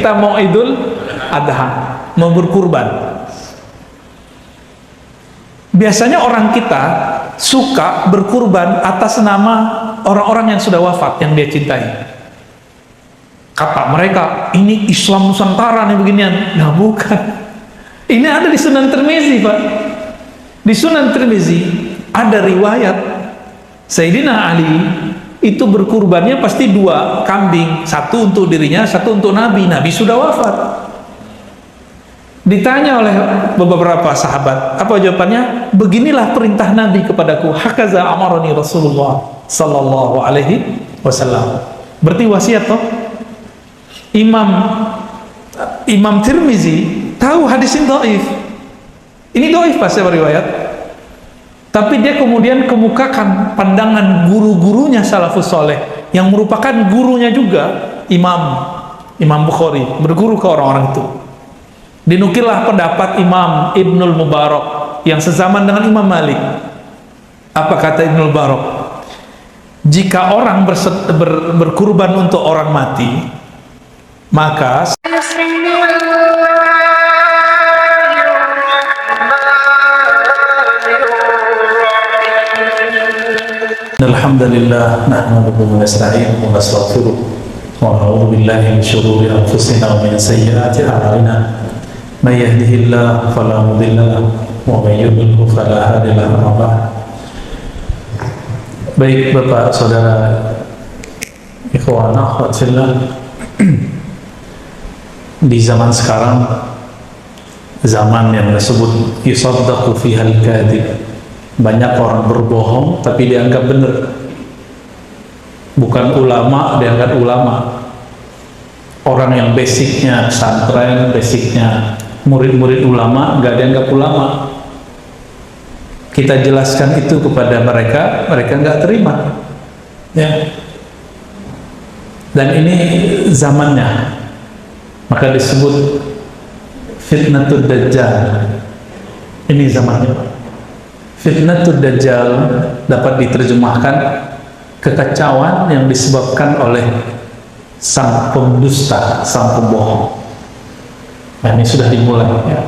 kita mau Idul Adha, mau berkurban. Biasanya orang kita suka berkurban atas nama orang-orang yang sudah wafat, yang dia cintai. Kata mereka, ini Islam Nusantara nih beginian. Nah bukan. Ini ada di Sunan Tirmizi, Pak. Di Sunan Tirmizi ada riwayat Sayyidina Ali itu berkurbannya pasti 2 kambing, 1 untuk dirinya, 1 untuk Nabi. Nabi sudah wafat. Ditanya oleh beberapa sahabat, apa jawabannya? Beginilah perintah Nabi kepadaku. Hakaza amarani Rasulullah sallallahu alaihi wasallam. Berarti wasiat toh? Imam Tirmizi tahu hadis ini dhaif. Ini dhaif pasti riwayat. Tapi dia kemudian kemukakan pandangan guru-gurunya salafus soleh yang merupakan gurunya juga Imam Bukhari, berguru ke orang-orang itu. Dinukillah pendapat Imam Ibnul Mubarak yang sezaman dengan Imam Malik. Apa kata Ibnul Mubarak? Jika orang berkurban untuk orang mati, maka alhamdulillah nahmaduhu wa nasta'inuhu wa nastaghfiruh wa na'udzu billahi min shururi anfusina wa min sayyiati a'malina may yahdihillahu fala mudilla lahu wa may yudlil fala hadiya lahu. Baik Bapak Saudara, ikhwan akhwat fillah, di zaman sekarang, zaman yang disebut yusaddaqu fihal kadhib, banyak orang berbohong tapi dianggap benar. Bukan ulama dianggap ulama. Orang yang basicnya pesantren, basicnya murid-murid ulama, nggak dianggap ulama. Kita jelaskan itu kepada mereka, mereka nggak terima, ya. Dan ini zamannya, maka disebut fitnatud dajjal. Ini zamannya. Fitnatud dajjal dapat diterjemahkan kekacauan yang disebabkan oleh sang pendusta, sang pembohong. Nah, ini sudah dimulai, ya.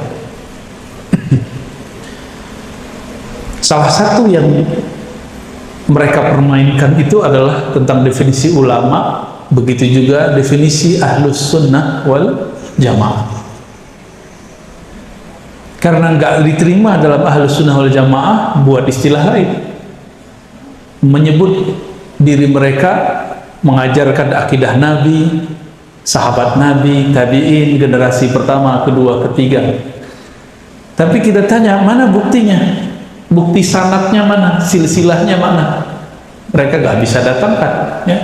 Salah satu yang mereka permainkan itu adalah tentang definisi ulama, begitu juga definisi ahlus sunnah wal jamaah. Karena nggak diterima dalam ahlus sunnah wal jamaah, buat istilah lain, menyebut diri mereka mengajarkan akidah Nabi, sahabat Nabi, tabi'in, generasi pertama, kedua, ketiga. Tapi kita tanya, mana buktinya? Bukti sanadnya mana? Silsilahnya mana? Mereka nggak bisa datangkan, ya.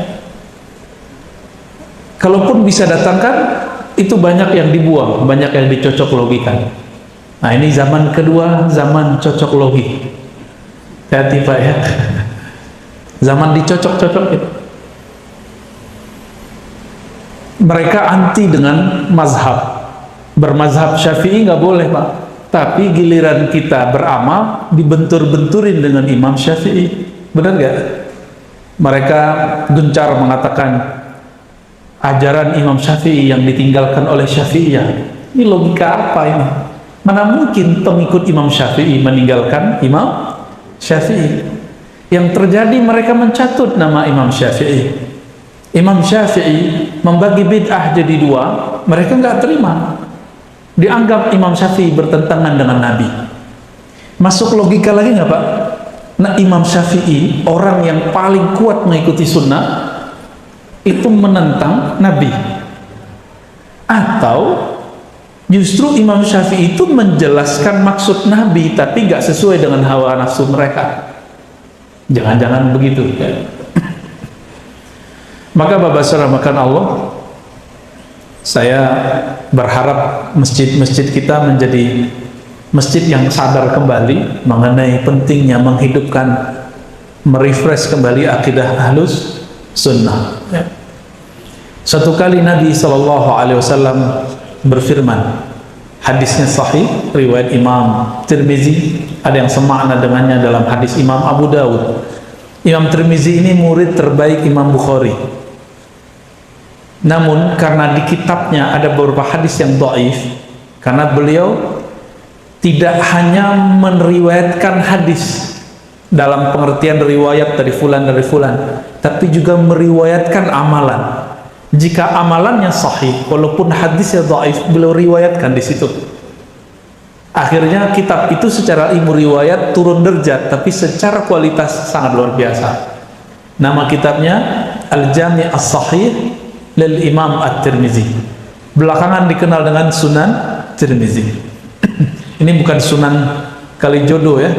Kalaupun bisa datangkan, itu banyak yang dibuang, banyak yang dicocok logikan. Nah, ini zaman kedua, zaman cocok logi. Hati Pak, ya. Zaman dicocok-cocokin. Mereka anti dengan mazhab. Bermazhab Syafi'i nggak boleh, Pak. Tapi giliran kita beramal, dibentur-benturin dengan Imam Syafi'i. Benar nggak? Mereka gencar mengatakan ajaran Imam Syafi'i yang ditinggalkan oleh Syafi'iyah. Ini logika apa ini? Mana mungkin pengikut Imam Syafi'i meninggalkan Imam Syafi'i? Yang terjadi mereka mencatut nama Imam Syafi'i. Imam Syafi'i membagi bid'ah jadi 2, mereka nggak terima. Dianggap Imam Syafi'i bertentangan dengan Nabi. Masuk logika lagi nggak Pak? Nah, Imam Syafi'i, orang yang paling kuat mengikuti sunnah, itu menentang Nabi. Atau justru Imam Syafi'i itu menjelaskan maksud Nabi, tapi nggak sesuai dengan hawa nafsu mereka. Jangan-jangan begitu, ya. Maka Bapak Saudara makan Allah, saya berharap masjid-masjid kita menjadi masjid yang sadar kembali mengenai pentingnya menghidupkan, merefresh kembali akidah ahlus sunnah, ya. Satu kali Nabi SAW berfirman, hadisnya sahih, riwayat Imam Tirmizi, ada yang semakna dengannya dalam hadis Imam Abu Dawud. Imam Tirmizi ini murid terbaik Imam Bukhari. Namun karena di kitabnya ada beberapa hadis yang dhaif, karena beliau tidak hanya meriwayatkan hadis dalam pengertian riwayat dari fulan, tapi juga meriwayatkan amalan. Jika amalannya sahih, walaupun hadisnya dhaif, beliau riwayatkan di situ. Akhirnya kitab itu secara ilmu riwayat turun derajat, tapi secara kualitas sangat luar biasa. Nama kitabnya Al-Jami' As-Sahih lil Imam At-Tirmizi. Belakangan dikenal dengan Sunan Tirmizi. Ini bukan Sunan Kalijodo ya,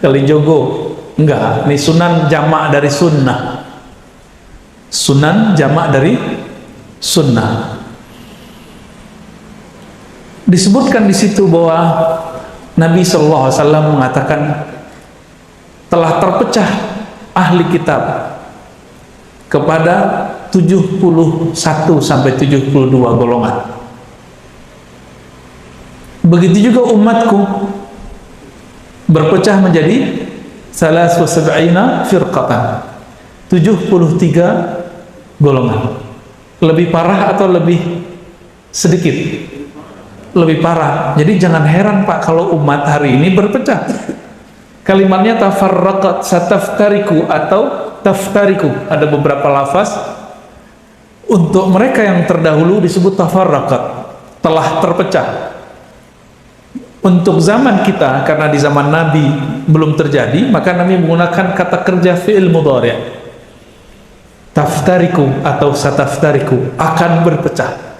Kalijogo. Enggak, ini Sunan jamak dari sunnah. Sunan jamak dari sunnah. Disebutkan di situ bahwa Nabi Shallallahu Alaihi Wasallam mengatakan telah terpecah ahli kitab kepada 71 sampai 72 golongan. Begitu juga umatku berpecah menjadi 73 firqatan, 73 golongan. Lebih parah atau lebih sedikit? Lebih parah. Jadi jangan heran Pak kalau umat hari ini berpecah. Kalimatnya tafarraqat sataftariku atau taftariku. Ada beberapa lafaz. Untuk mereka yang terdahulu disebut tafarraqat, telah terpecah. Untuk zaman kita, karena di zaman Nabi belum terjadi, maka Nabi menggunakan kata kerja fi'il mudhari'. Taftariku atau sataftariku, akan berpecah.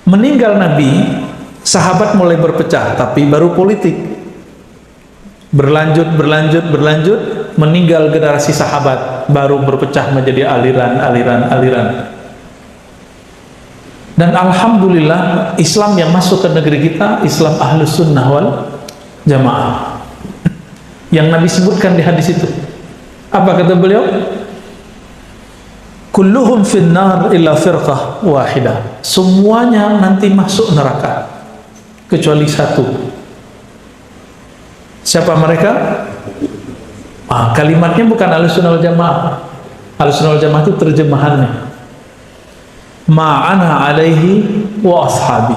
Meninggal Nabi, sahabat mulai berpecah, tapi baru politik. Berlanjut, meninggal generasi sahabat, baru berpecah menjadi aliran. Dan alhamdulillah Islam yang masuk ke negeri kita Islam Ahlus Sunnah wal Jamaah yang Nabi sebutkan di hadis itu. Apa kata beliau? Kulluhum finnar illa firqah wahidah. Semuanya nanti masuk neraka kecuali satu. Siapa mereka? Kalimatnya bukan Ahlus Sunnah wal Jamaah. Ahlus Sunnah wal Jamaah itu terjemahannya. Ma'ana alaihi wa ashabi.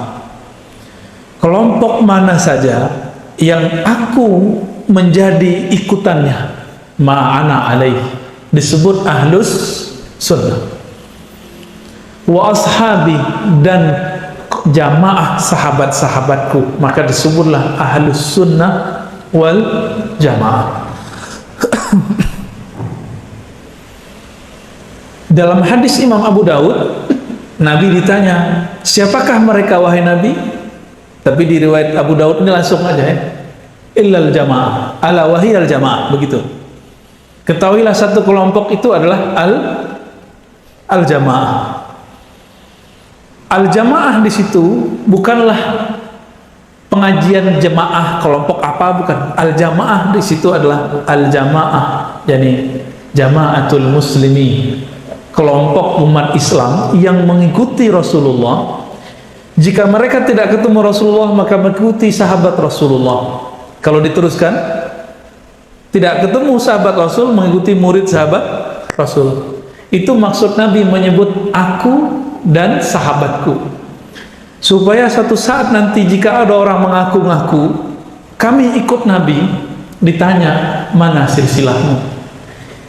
Kelompok mana saja yang aku menjadi ikutannya, ma'ana alaihi, disebut Ahlus Sunnah. Wa ashabi, dan jamaah sahabat-sahabatku, maka disebutlah Ahlus Sunnah wal Jamaah. Dalam hadis Imam Abu Daud, Nabi ditanya, siapakah mereka wahai Nabi? Tapi di riwayat Abu Daud ini langsung aja ya, illal jamaah, ala wahiyal jamaah, begitu. Ketahuilah satu kelompok itu adalah al-jamaah. Al-jamaah di situ bukanlah pengajian jemaah kelompok apa, bukan. Al-jamaah di situ adalah al-jamaah, yakni jamaatul muslimin, kelompok umat Islam yang mengikuti Rasulullah. Jika mereka tidak ketemu Rasulullah, maka mengikuti sahabat Rasulullah. Kalau diteruskan, tidak ketemu sahabat Rasul, mengikuti murid sahabat Rasul. Itu maksud Nabi menyebut aku dan sahabatku, supaya satu saat nanti jika ada orang mengaku-ngaku kami ikut Nabi, ditanya mana silsilahmu.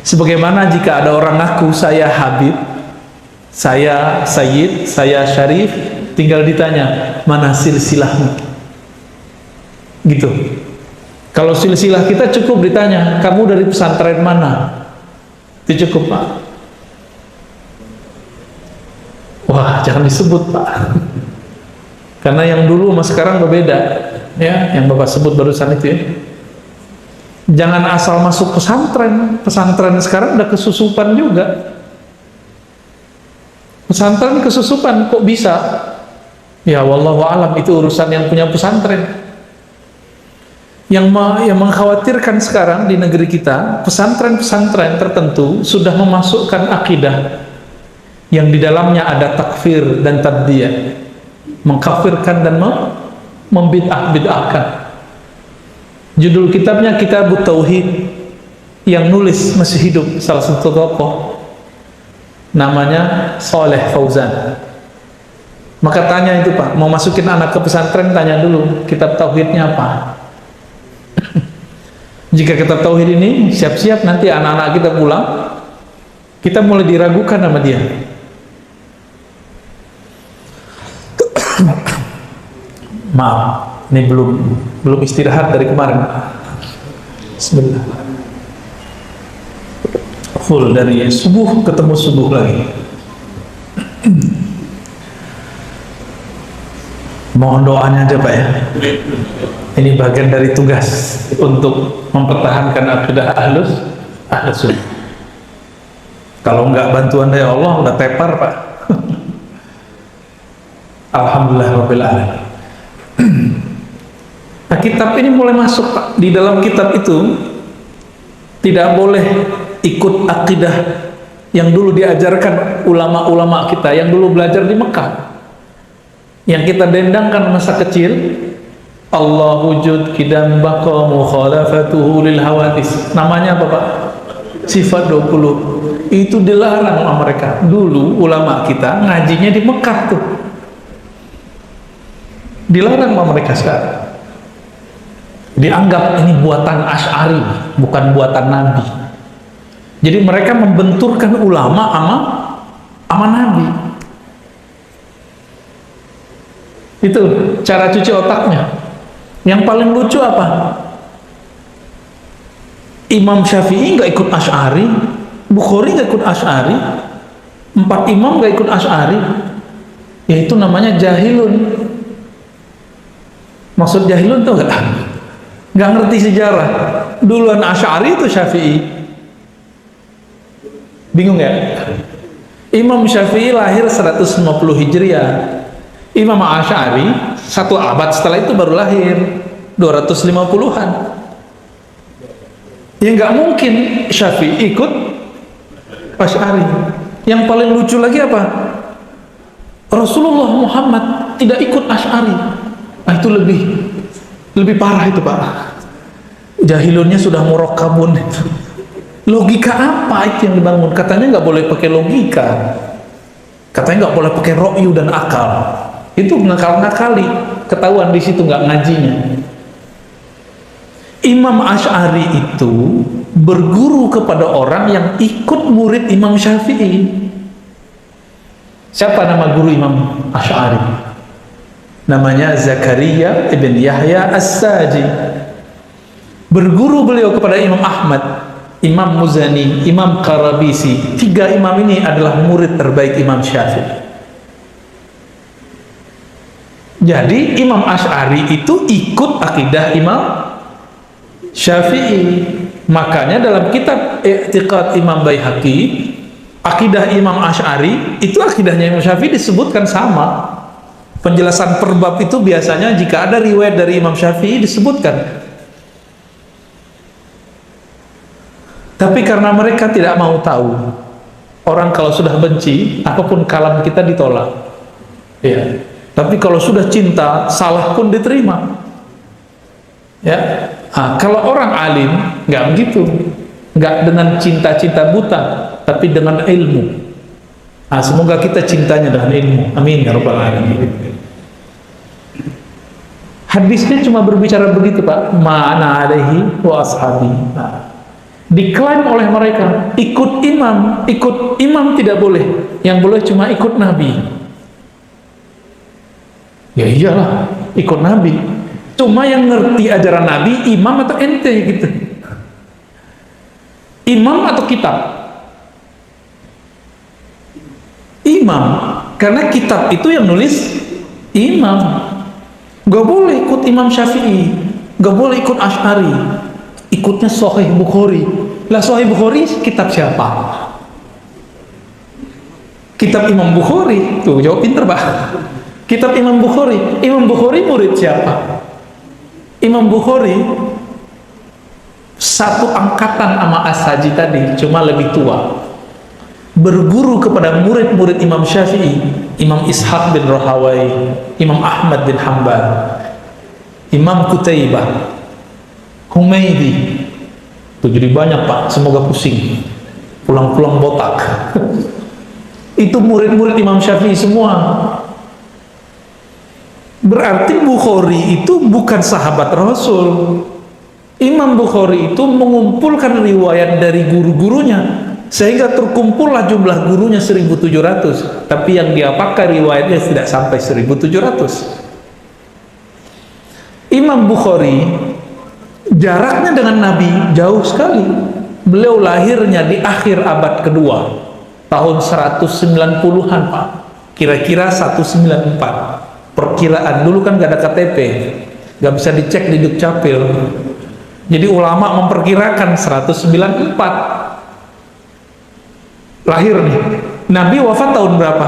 Sebagaimana jika ada orang ngaku saya Habib, saya Sayyid, saya Syarif, tinggal ditanya mana silsilahmu, gitu. Kalau silsilah kita cukup ditanya kamu dari pesantren mana, itu cukup Pak. Wah, jangan disebut Pak, karena yang dulu sama sekarang berbeda ya, yang Bapak sebut barusan itu ya. Jangan asal masuk pesantren. Pesantren sekarang udah kesusupan juga. Pesantren kesusupan kok bisa? Ya wallahu alam, itu urusan yang punya pesantren. Yang mengkhawatirkan sekarang di negeri kita, pesantren-pesantren tertentu sudah memasukkan akidah yang di dalamnya ada takfir dan tabdiyah, mengkafirkan dan membid'ah-bid'ahkan. Judul kitabnya Kitabut Tauhid, yang nulis masih hidup salah satu tokoh namanya Soleh Fauzan. Maka tanya itu Pak, mau masukin anak ke pesantren, tanya dulu kitab tauhidnya apa. Jika kitab tauhid ini siap-siap nanti anak-anak kita pulang, kita mulai diragukan sama dia. Maaf, ini belum istirahat dari kemarin. Bismillah. Full dari subuh ketemu subuh lagi. Mohon doanya aja Pak ya. Ini bagian dari tugas untuk mempertahankan akidah ahlus sunnah. Kalau enggak bantuan dari Allah udah tepar Pak. Alhamdulillah rabbil alamin. Nah, kitab ini mulai masuk Pak. Di dalam kitab itu tidak boleh ikut akidah yang dulu diajarkan ulama-ulama kita yang dulu belajar di Mekah, yang kita dendangkan masa kecil. Allah wujud kidam baqa mukhalafatuhu lil hawadis. Namanya apa Pak? Sifat 20. Itu dilarang sama mereka. Dulu ulama kita ngajinya di Mekah tuh. Dilarang sama mereka sekarang. Dianggap ini buatan Asy'ari, bukan buatan Nabi. Jadi mereka membenturkan ulama sama Nabi. Itu cara cuci otaknya. Yang paling lucu apa? Imam Syafi'i nggak ikut Asy'ari, Bukhari nggak ikut Asy'ari, 4 imam nggak ikut Asy'ari. Yaitu namanya jahilun. Maksud jahilun tuh nggak ngerti sejarah. Duluan Asy'ari itu Syafi'i. Bingung ya? Imam Syafi'i lahir 150 Hijriah. Imam Asy'ari 1 abad setelah itu baru lahir, 250-an. Ya nggak mungkin Syafi'i ikut Asy'ari. Yang paling lucu lagi apa? Rasulullah Muhammad tidak ikut Asy'ari. Nah, itu lebih parah itu Pak. Jahilunnya sudah murakkabun itu. Logika apa itu yang dibangun? Katanya nggak boleh pakai logika, katanya nggak boleh pakai ro'yu dan akal. Itu ngakal-ngakali, ketahuan di situ nggak ngajinya. Imam Asy'ari itu berguru kepada orang yang ikut murid Imam Syafi'i. Siapa nama guru Imam Asy'ari? Namanya Zakaria ibn Yahya As-Saji. Berguru beliau kepada Imam Ahmad, Imam Muzani, Imam Qarabisi. 3 imam ini adalah murid terbaik Imam Syafi'i. Jadi Imam Asy'ari itu ikut akidah Imam Syafi'i. Makanya dalam kitab I'tiqad Imam Baihaqi, akidah Imam Asy'ari itu akidahnya Imam Syafi'i disebutkan sama. Penjelasan per bab itu biasanya jika ada riwayat dari Imam Syafi'i disebutkan. Tapi karena mereka tidak mau tahu, orang kalau sudah benci, apapun kalam kita ditolak. Ya. Tapi kalau sudah cinta, salah pun diterima. Ya. Nah, kalau orang alim nggak begitu, nggak dengan cinta-cinta buta, tapi dengan ilmu. Nah, semoga kita cintanya dengan ilmu. Amin ya rabbal alamin. Hadisnya cuma berbicara begitu Pak. Ma'ana alaihi wa ashabi. Nah, diklaim oleh mereka ikut imam tidak boleh, yang boleh cuma ikut Nabi. Ya iyalah, ikut Nabi. Cuma yang ngerti ajaran Nabi imam atau ente gitu, imam atau kitab? Imam, karena kitab itu yang nulis imam. Gak boleh ikut Imam Syafi'i, gak boleh ikut Asy'ari, ikutnya Sahih Bukhari. Lah Sahih Bukhari kitab siapa? Kitab Imam Bukhari. Tuh jawab pinter Pak. Kitab Imam Bukhari. Imam Bukhari murid siapa? Imam Bukhari satu angkatan sama As-Saji tadi, cuma lebih tua. Berguru kepada murid-murid Imam Syafi'i, Imam Ishaq bin Rahawai, Imam Ahmad bin Hanbal, Imam Qutaibah, Humaydi. Tuh jadi banyak Pak, semoga pusing, pulang-pulang botak. Itu murid-murid Imam Syafi'i semua. Berarti Bukhari itu bukan sahabat Rasul. Imam Bukhari itu mengumpulkan riwayat dari guru-gurunya, sehingga terkumpullah jumlah gurunya 1.700. Tapi yang dia pakai riwayatnya tidak sampai 1.700. Imam Bukhari jaraknya dengan Nabi jauh sekali. Beliau lahirnya di akhir abad kedua, tahun 190-an Pak, kira-kira 194. Perkiraan, dulu kan gak ada KTP, gak bisa dicek di Dukcapil, jadi ulama memperkirakan 194 lahir nih. Nabi wafat tahun berapa?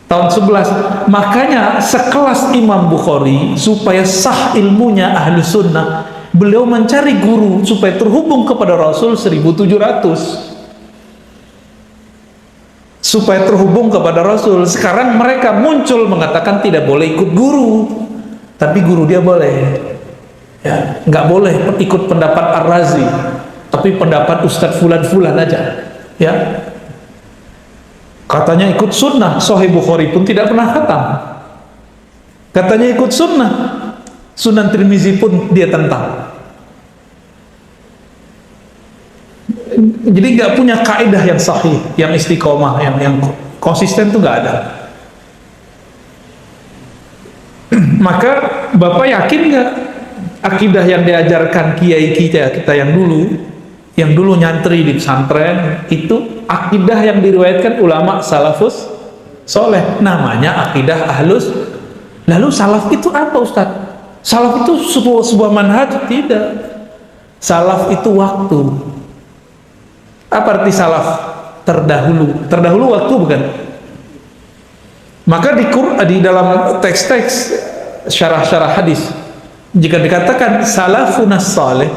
Tahun 11. Makanya sekelas Imam Bukhari, supaya sah ilmunya ahli sunnah, beliau mencari guru supaya terhubung kepada Rasul 1.700, supaya terhubung kepada Rasul. Sekarang mereka muncul mengatakan tidak boleh ikut guru, tapi guru dia boleh. Ya, nggak boleh ikut pendapat Ar-Razi, tapi pendapat Ustadz Fulan-Fulan aja. Ya, katanya ikut sunnah. Sahih Bukhari pun tidak pernah khatam. Katanya ikut sunnah. Sunan Tirmizi pun dia tentang. Jadi nggak punya kaidah yang sahih, yang istiqomah, yang konsisten tuh nggak ada. Maka Bapak yakin nggak akidah yang diajarkan kiai kita yang dulu nyantri di pesantren, itu akidah yang diriwayatkan ulama salafus soleh, namanya akidah ahlus. Lalu salaf itu apa Ustaz? Salaf itu sebuah manhaj? Tidak. Salaf itu waktu. Apa arti salaf? Terdahulu. Terdahulu waktu bukan? Maka di dalam teks-teks syarah-syarah hadis, jika dikatakan salafunas saleh,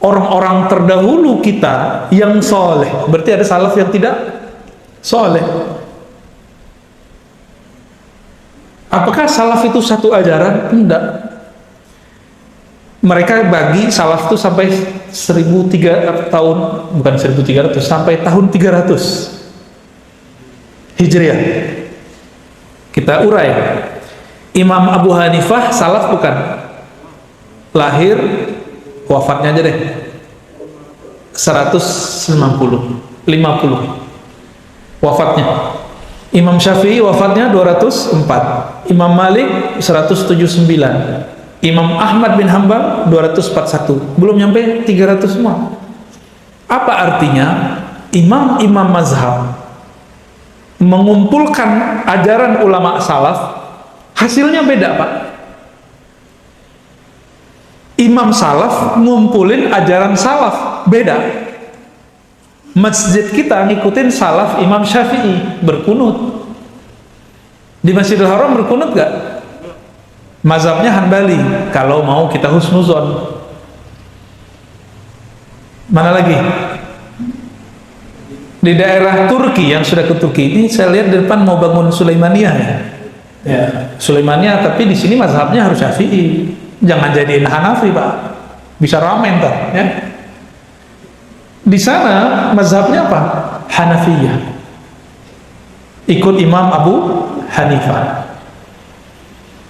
orang-orang terdahulu kita yang soleh, berarti ada salaf yang tidak soleh. Apakah salaf itu satu ajaran? Tidak. Mereka bagi salaf itu sampai 1.300 tahun, bukan 1.300, sampai tahun 300 Hijriah. Kita urai. Imam Abu Hanifah salaf bukan? Lahir, wafatnya aja deh 150 wafatnya. Imam Syafi'i wafatnya 204, Imam Malik 179, Imam Ahmad bin Hanbal 241, belum nyampe 300 semua. Apa artinya? Imam-imam mazhab mengumpulkan ajaran ulama salaf, hasilnya beda Pak. Imam salaf ngumpulin ajaran salaf, beda. Masjid kita ngikutin salaf Imam Syafi'i, berkunut. Di Masjidil Haram berkunut gak? Mazhabnya Hanbali, kalau mau kita husnuzon. Mana lagi? Di daerah Turki, yang sudah ke Turki ini, saya lihat di depan mau bangun Sulaimaniyah ya. Ya, Sulaimaniyah, tapi di sini mazhabnya harus Syafi'i. Jangan jadiin Hanafi Pak, bisa ramen ntar ya. Di sana mazhabnya apa? Hanafiyah. Ikut Imam Abu Hanifah.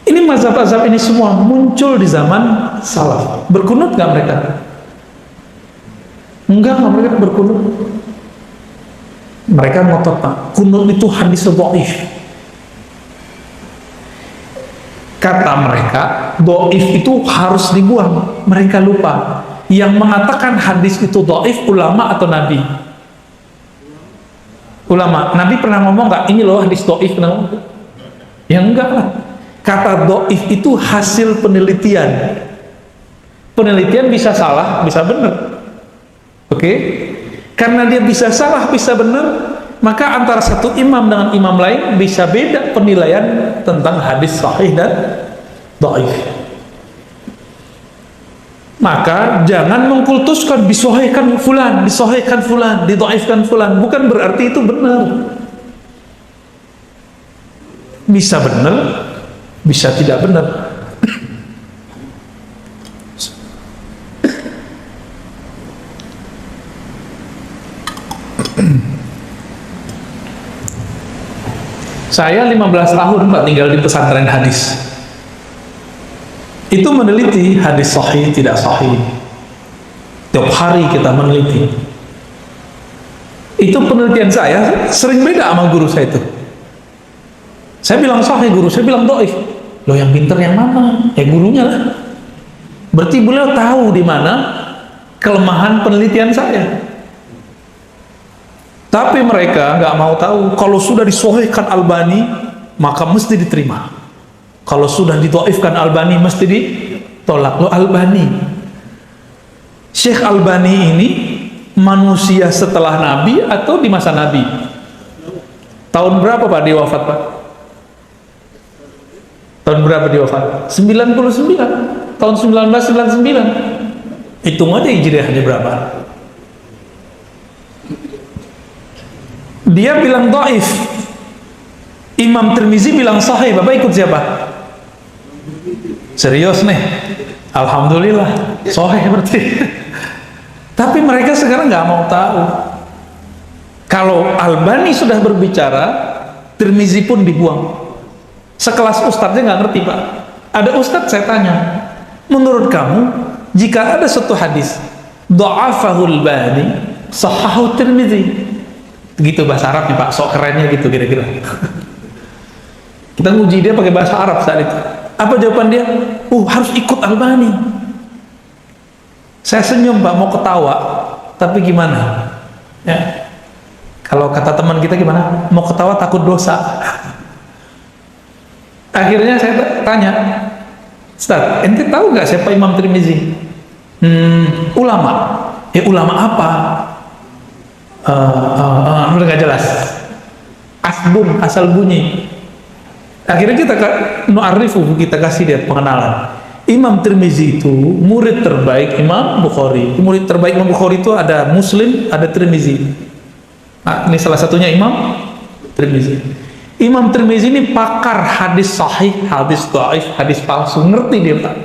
Ini mazhab-mazhab ini semua muncul di zaman salaf. Berkunut nggak mereka? Enggak, mereka berkunut. Mereka ngotot Pak, kunut itu hadis dhaif. Kata mereka, dhaif itu harus dibuang. Mereka lupa, yang mengatakan hadis itu dhaif ulama atau nabi? Ulama. Nabi pernah ngomong nggak, ini loh hadis dhaif? Ya enggak lah. Kata dhaif itu hasil penelitian. Penelitian bisa salah, bisa benar. Oke? Karena dia bisa salah, bisa benar, maka antara satu imam dengan imam lain bisa beda penilaian tentang hadis sahih dan dhaif. Maka jangan mengkultuskan disahihkan fulan, disahihkan fulan, didhaifkan fulan, bukan berarti itu benar. Bisa benar, bisa tidak benar. Saya 15 tahun Pak tinggal di pesantren hadis. Itu meneliti hadis sahih tidak sahih. Tiap hari kita meneliti. Itu penelitian saya sering beda sama guru saya itu. Saya bilang sahih, guru saya bilang dhaif. Loh, yang pinter yang mana? Gurunya lah. Berarti beliau tahu di mana kelemahan penelitian saya. Tapi mereka nggak mau tahu. Kalau sudah disahihkan Albani, maka mesti diterima. Kalau sudah didhaifkan Albani, mesti ditolak. Loh, Albani, Syekh Albani ini manusia setelah Nabi atau di masa Nabi? Tahun berapa Pak dia wafat Pak? Tahun berapa dia wafat? 99. Tahun 1999. Hitung aja hijriahnya berapa. Dia bilang dhaif. Imam Tirmizi bilang sahih. Bapak ikut siapa? Serius nih? Alhamdulillah, sahih berarti. Tapi mereka sekarang nggak mau tahu. Kalau Albani sudah berbicara, Tirmizi pun dibuang. Sekelas ustadznya nggak ngerti Pak. Ada ustadz saya tanya, menurut kamu jika ada suatu hadis dha'afahul Albani sahahu Tirmizi, gitu bahasa Arabnya Pak, sok kerennya gitu kira-kira. Kita nguji dia pakai bahasa Arab saat itu. Apa jawaban dia? Harus ikut Albani. Saya senyum Pak, mau ketawa, tapi gimana? Ya, kalau kata teman kita gimana? Mau ketawa takut dosa. Akhirnya saya tanya, Ustaz, ente tahu nggak siapa Imam Tirmizi? Ulama. Ulama apa? Udah nggak jelas. Asbun, asal bunyi. Akhirnya kita kita kasih dia pengenalan. Imam Tirmizi itu murid terbaik Imam Bukhari. Murid terbaik Imam Bukhari itu ada Muslim, ada Tirmizi. Nah, ini salah satunya Imam Tirmizi. Imam Tirmizi ini pakar hadis sahih, hadis dhaif, hadis palsu, ngerti dia Pak.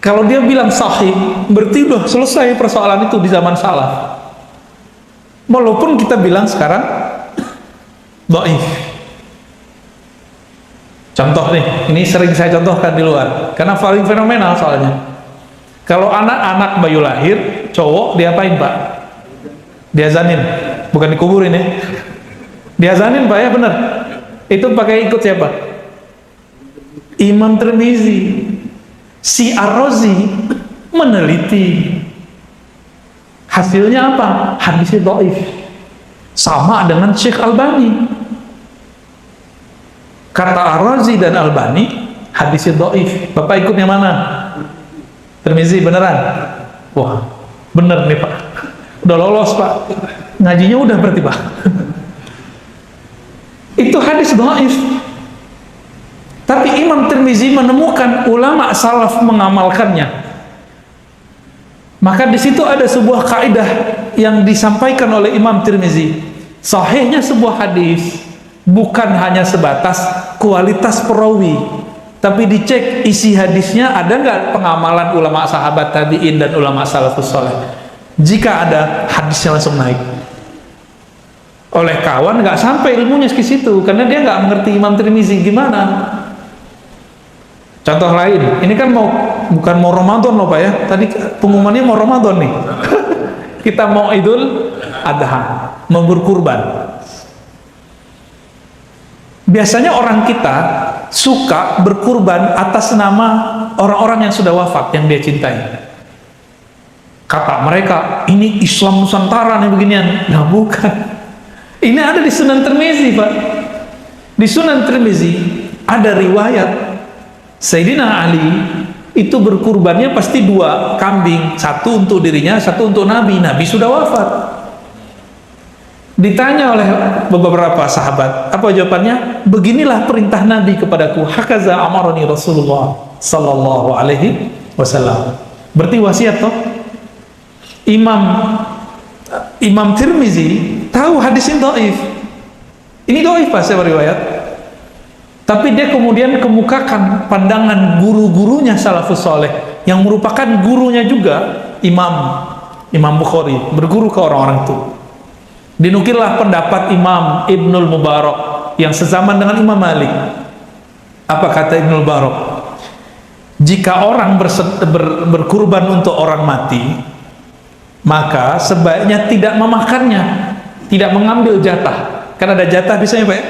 Kalau dia bilang sahih, berarti udah selesai persoalan itu di zaman salaf. Walaupun kita bilang sekarang dhaif. Contoh nih, ini sering saya contohkan di luar, karena paling fenomenal soalnya. Kalau anak-anak bayu lahir, cowok diapain Pak? Diazanin, bukan dikuburin ya. Diazanin Pak ya, bener. Itu pakai ikut siapa? Imam Tirmizi. Si Ar-Razi meneliti. Hasilnya apa? Hadisnya dhaif. Sama dengan Syekh Albani. Kata Ar-Razi dan Albani, hadisnya dhaif. Bapak ikut yang mana? Tirmizi beneran? Wah, bener nih Pak. Udah lolos Pak. Ngajinya udah berarti Pak. Itu hadis dhaif. Tapi Imam Tirmizi menemukan ulama salaf mengamalkannya. Maka di situ ada sebuah kaidah yang disampaikan oleh Imam Tirmizi. Sahihnya sebuah hadis bukan hanya sebatas kualitas perawi, tapi dicek isi hadisnya ada nggak pengamalan ulama sahabat tabi'in dan ulama salafus saleh. Jika ada, hadisnya langsung naik. Oleh kawan nggak sampai ilmunya ke situ karena dia nggak mengerti Imam Tirmizi gimana. Contoh lain, ini kan bukan mau Ramadan loh Pak ya. Tadi pengumumannya mau Ramadan nih. Kita mau Idul Adha, mau berkurban. Biasanya orang kita suka berkurban atas nama orang-orang yang sudah wafat yang dia cintai. Kata mereka, ini Islam Nusantara nih beginian. Nah bukan. Ini ada di Sunan Tirmizi Pak. Di Sunan Tirmizi ada riwayat Sayyidina Ali itu berkurbannya pasti 2 kambing, satu untuk dirinya, satu untuk Nabi. Nabi sudah wafat. Ditanya oleh beberapa sahabat, apa jawabannya? Beginilah perintah Nabi kepadaku. Hakaza amarani Rasulullah sallallahu alaihi wasallam. Berarti wasiat toh? Imam Tirmizi tahu hadis ini dhaif. Ini dhaif Pak, saya beriwayat. Tapi dia kemudian kemukakan pandangan guru-gurunya salafus saleh yang merupakan gurunya juga Imam Bukhari, berguru ke orang-orang itu. Dinukillah pendapat Imam Ibnul Mubarak yang sezaman dengan Imam Malik. Apa kata Ibnul Barak? Jika orang berkurban untuk orang mati, maka sebaiknya tidak memakannya, tidak mengambil jatah. Kan ada jatah biasanya Pak.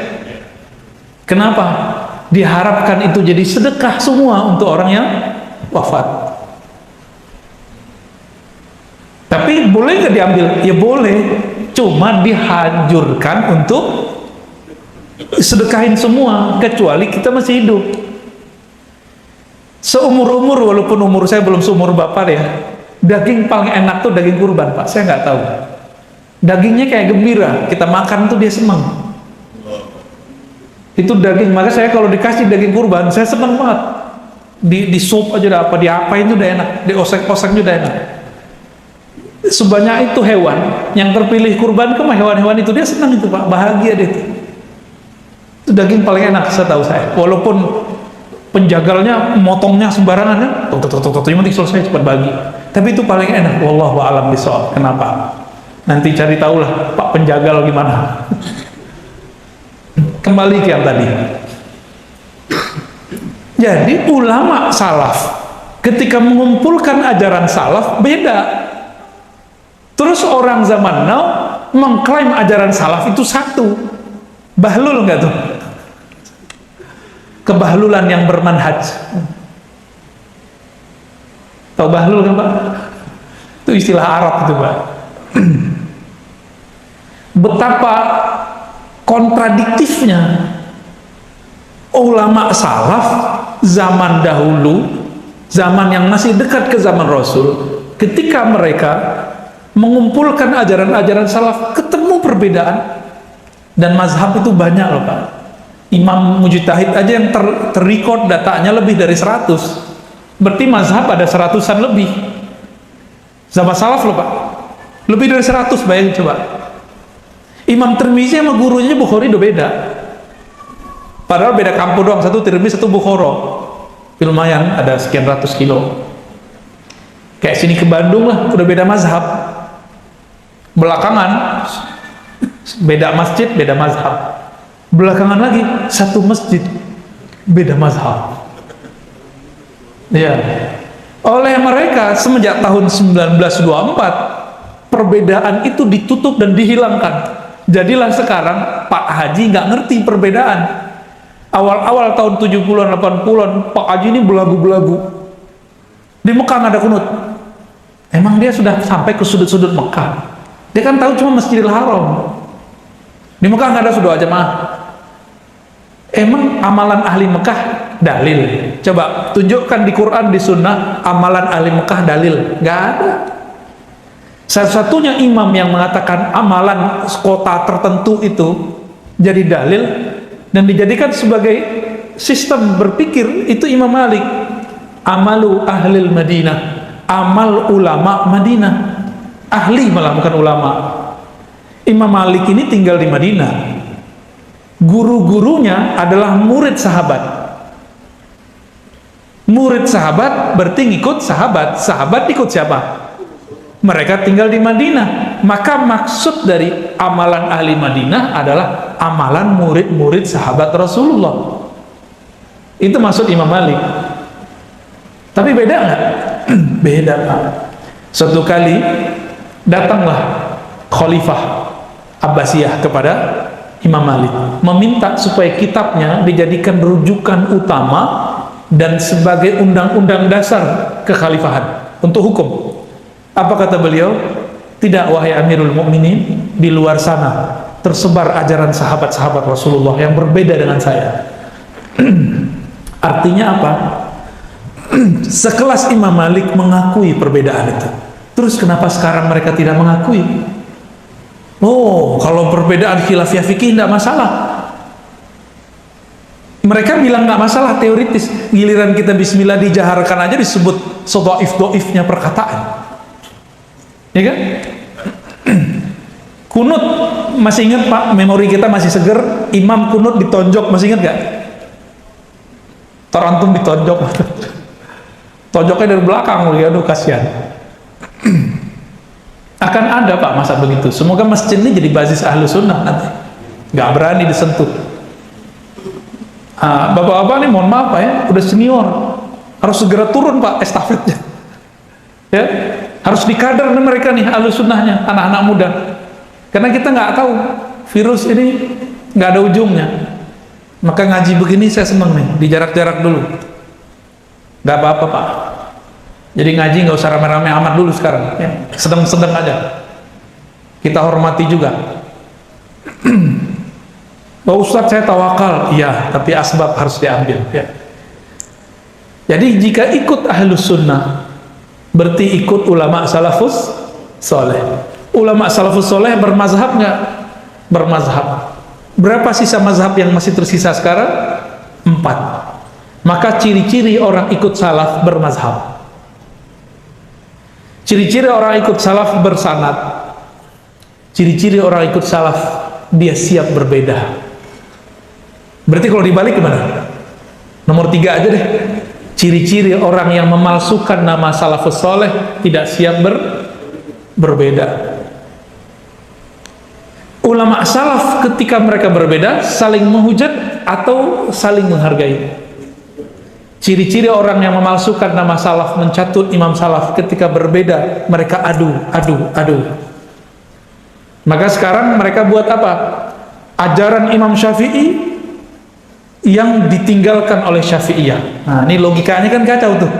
Kenapa? Diharapkan itu jadi sedekah semua untuk orang yang wafat. Tapi boleh nggak diambil? Ya boleh, cuma dihancurkan untuk sedekahin semua, kecuali kita masih hidup. Seumur-umur, walaupun umur saya belum seumur Bapak ya, daging paling enak tuh daging kurban Pak, saya nggak tahu. Dagingnya kayak gembira, kita makan tuh dia senang. Itu daging, maka saya kalau dikasih daging kurban, saya senang banget. Di sup aja udah apa, diapain tuh udah enak, diosek-osek udah enak. Sebanyak itu hewan yang terpilih kurban ke hewan-hewan itu, dia senang itu Pak, bahagia dia itu daging paling enak setahu saya. Walaupun penjagalnya motongnya sembarangan ya, yang penting selesai cepat bagi, tapi itu paling enak. Wallahu a'lam bishawab. Kenapa? Nanti cari tahulah Pak penjagal gimana. Kembali ke yang tadi. Jadi ulama salaf ketika mengumpulkan ajaran salaf beda. Terus orang zaman now mengklaim ajaran salaf itu satu. Bahlul nggak tuh? Kebahlulan yang bermanhaj. Tahu bahlul kan Pak? Itu istilah Arab itu Pak. Betapa kontradiktifnya ulama salaf zaman dahulu, zaman yang masih dekat ke zaman Rasul, ketika mereka mengumpulkan ajaran-ajaran salaf, ketemu perbedaan. Dan mazhab itu banyak loh Pak. Imam Mujtahid aja yang terrecord datanya lebih dari 100. Berarti mazhab ada 100-an lebih. Zaman salaf loh Pak, lebih dari 100, bayangin coba. Imam Tirmizi sama gurunya Bukhari udah beda. Padahal beda kampung doang, satu Tirmizi, satu Bukhara. Lumayan, ada sekian ratus kilo. Kayak sini ke Bandung lah, udah beda mazhab. Belakangan beda masjid, beda mazhab. Belakangan lagi satu masjid, beda mazhab. Ya, oleh mereka semenjak tahun 1924 perbedaan itu ditutup dan dihilangkan. Jadilah sekarang Pak Haji nggak ngerti perbedaan. Awal-awal tahun 70-an 80-an Pak Haji ini belagu-belagu. Di Mekah nggak ada kunut. Emang dia sudah sampai ke sudut-sudut Mekah. Dia kan tahu cuma Masjidil Haram. Di Mekah nggak ada sudah jamaah. Emang amalan ahli Mekah dalil? Coba tunjukkan di Quran, di Sunnah amalan ahli Mekah dalil. Nggak ada. Satu-satunya imam yang mengatakan amalan kota tertentu itu jadi dalil dan dijadikan sebagai sistem berpikir itu Imam Malik. Amalu ahlil Madinah, amal ulama Madinah. Ahli malah bukan ulama. Imam Malik ini tinggal di Madinah. Guru-gurunya adalah murid sahabat. Murid sahabat berarti ngikut sahabat. Sahabat ikut siapa? Mereka tinggal di Madinah. Maka maksud dari amalan ahli Madinah adalah amalan murid-murid sahabat Rasulullah. Itu maksud Imam Malik. Tapi beda nggak? Beda Pak. Suatu kali datanglah Khalifah Abbasiyah kepada Imam Malik meminta supaya kitabnya dijadikan rujukan utama dan sebagai undang-undang dasar kekhalifahan untuk hukum. Apa kata beliau? Tidak, wahai Amirul Mukminin, di luar sana tersebar ajaran sahabat-sahabat Rasulullah yang berbeda dengan saya. Artinya apa? Sekelas Imam Malik mengakui perbedaan itu. Terus kenapa sekarang mereka tidak mengakui? Oh, kalau perbedaan khilafiyah fikih tidak masalah. Mereka bilang nggak masalah teoritis. Giliran kita bismillah dijaharkan aja disebut sedhaif-dhaifnya perkataan. Ya kan? Kunut, masih ingat Pak, memori kita masih seger. Imam kunut ditonjok, masih ingat gak? Tarantum ditonjok. Tonjoknya dari belakang, aduh kasihan. Akan ada Pak masa begitu. Semoga masjid ini jadi basis ahlu sunnah nanti. Gak berani disentuh. Bapak-bapak nih mohon maaf Pak ya, udah senior, harus segera turun Pak estafetnya. Ya, harus dikader nih mereka nih ahlus sunnahnya, anak-anak muda. Karena kita nggak tahu virus ini nggak ada ujungnya. Maka ngaji begini saya seneng nih, di jarak-jarak dulu. Nggak apa-apa Pak. Jadi ngaji nggak usah rame-rame amat dulu sekarang, ya. Sedang-sedang aja. Kita hormati juga. Pak Ustadz saya tawakal, iya, tapi asbab harus diambil. Ya. Jadi jika ikut ahlus sunnah, berarti ikut ulama salafus soleh. Ulama salafus soleh bermazhab nggak? Bermazhab. Berapa sisa mazhab yang masih tersisa sekarang? 4. Maka ciri-ciri orang ikut salaf bermazhab. Ciri-ciri orang ikut salaf bersanad. Ciri-ciri orang ikut salaf, dia siap berbeda. Berarti kalau dibalik gimana? Nomor 3 aja deh. Ciri-ciri orang yang memalsukan nama salafus soleh, tidak siap berbeda. Ulama salaf ketika mereka berbeda, saling menghujat atau saling menghargai. Ciri-ciri orang yang memalsukan nama salaf, mencatut imam salaf, ketika berbeda mereka adu. Maka sekarang mereka buat apa? Ajaran Imam Syafi'i yang ditinggalkan oleh Syafi'iyah. Nah, ini logikanya kan kacau tuh.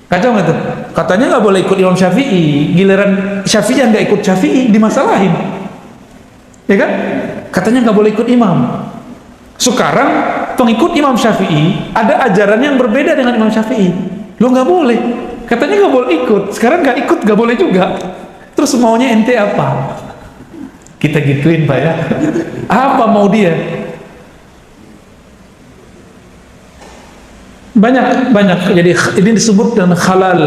Kacau nggak tuh? Katanya nggak boleh ikut Imam Syafi'i, giliran Syafi'iyah nggak ikut Syafi'i, dimasalahin. Ya kan? Katanya nggak boleh ikut imam. Sekarang pengikut Imam Syafi'i ada ajaran yang berbeda dengan Imam Syafi'i. Lo nggak boleh. Katanya nggak boleh ikut. Sekarang nggak ikut, nggak boleh juga. Terus maunya ente apa? Kita gituin Pak ya. Apa mau dia? Banyak. Jadi ini disebut dengan khalal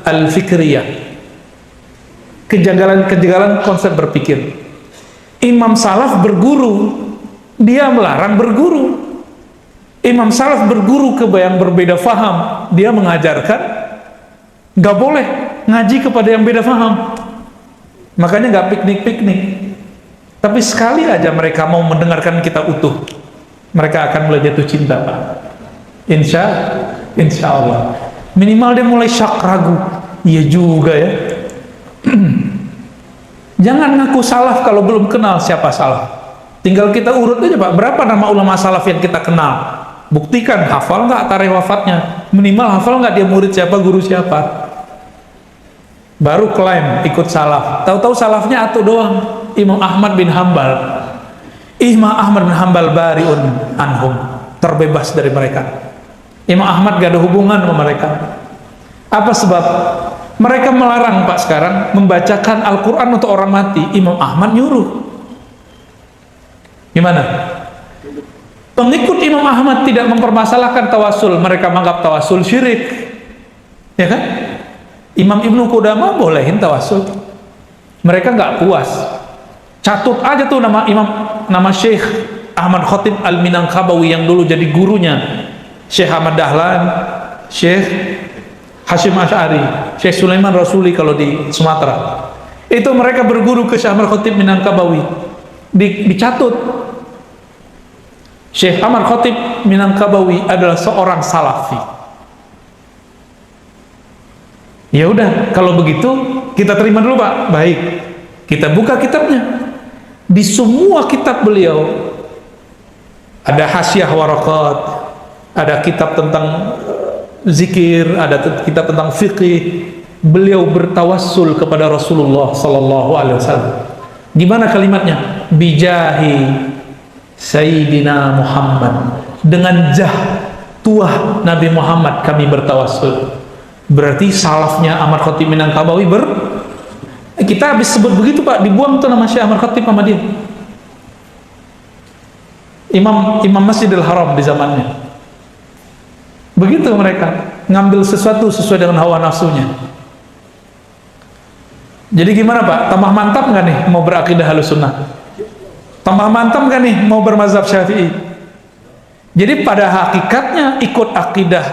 al-fikriyah. Kejanggalan konsep berpikir. Imam salaf berguru, dia melarang berguru. Imam salaf berguru ke yang berbeda faham, dia mengajarkan nggak boleh ngaji kepada yang beda faham. Makanya nggak piknik-piknik. Tapi sekali aja mereka mau mendengarkan kita utuh, mereka akan mulai jatuh cinta Pak. Insya Allah. Minimal dia mulai syak ragu. Iya juga ya. Jangan ngaku salaf kalau belum kenal siapa salaf. Tinggal kita urut aja Pak, berapa nama ulama salaf yang kita kenal. Buktikan, hafal nggak tarikh wafatnya, minimal hafal nggak dia murid siapa, guru siapa. Baru klaim ikut salaf. Tahu-tahu salafnya atau doang. Imam Ahmad bin Hambal. Imam Ahmad bin Hambal bariun anhum, terbebas dari mereka. Imam Ahmad gak ada hubungan sama mereka. Apa sebab? Mereka melarang Pak sekarang membacakan Al-Quran untuk orang mati. Imam Ahmad nyuruh. Gimana? Pengikut Imam Ahmad tidak mempermasalahkan tawasul. Mereka menganggap tawasul syirik. Ya kan? Imam Ibnu Qudamah bolehin tawasul. Mereka nggak puas. Catut aja tuh nama Syekh Ahmad Khatib Al-Minangkabawi yang dulu jadi gurunya Syekh Ahmad Dahlan, Syekh Hashim Asy'ari, Syekh Sulaiman Rasuli kalau di Sumatera. Itu mereka berguru ke Syekh Ahmad Khatib Minangkabawi. Dicatut. Syekh Ahmad Khatib Minangkabawi adalah seorang salafi. Ya udah, kalau begitu kita terima dulu Pak. Baik. Kita buka kitabnya. Di semua kitab beliau ada hasyiah warakat, ada kitab tentang zikir, ada kitab tentang fikih. Beliau bertawassul kepada Rasulullah sallallahu alaihi wasallam. Gimana kalimatnya? Bijahi Sayyidina Muhammad, dengan tuah Nabi Muhammad kami bertawassul. Berarti salafnya Ahmad Khatib Minangkabawi kita habis sebut begitu Pak, dibuang tuh nama Syekh Ahmad Khatib sama dia. Imam Masjidil Haram di zamannya. Begitu mereka ngambil sesuatu sesuai dengan hawa nafsunya. Jadi gimana Pak? Tambah mantap nggak nih mau berakidah Ahlussunnah? Tambah mantap nggak nih mau bermazhab Syafi'i? Jadi pada hakikatnya ikut akidah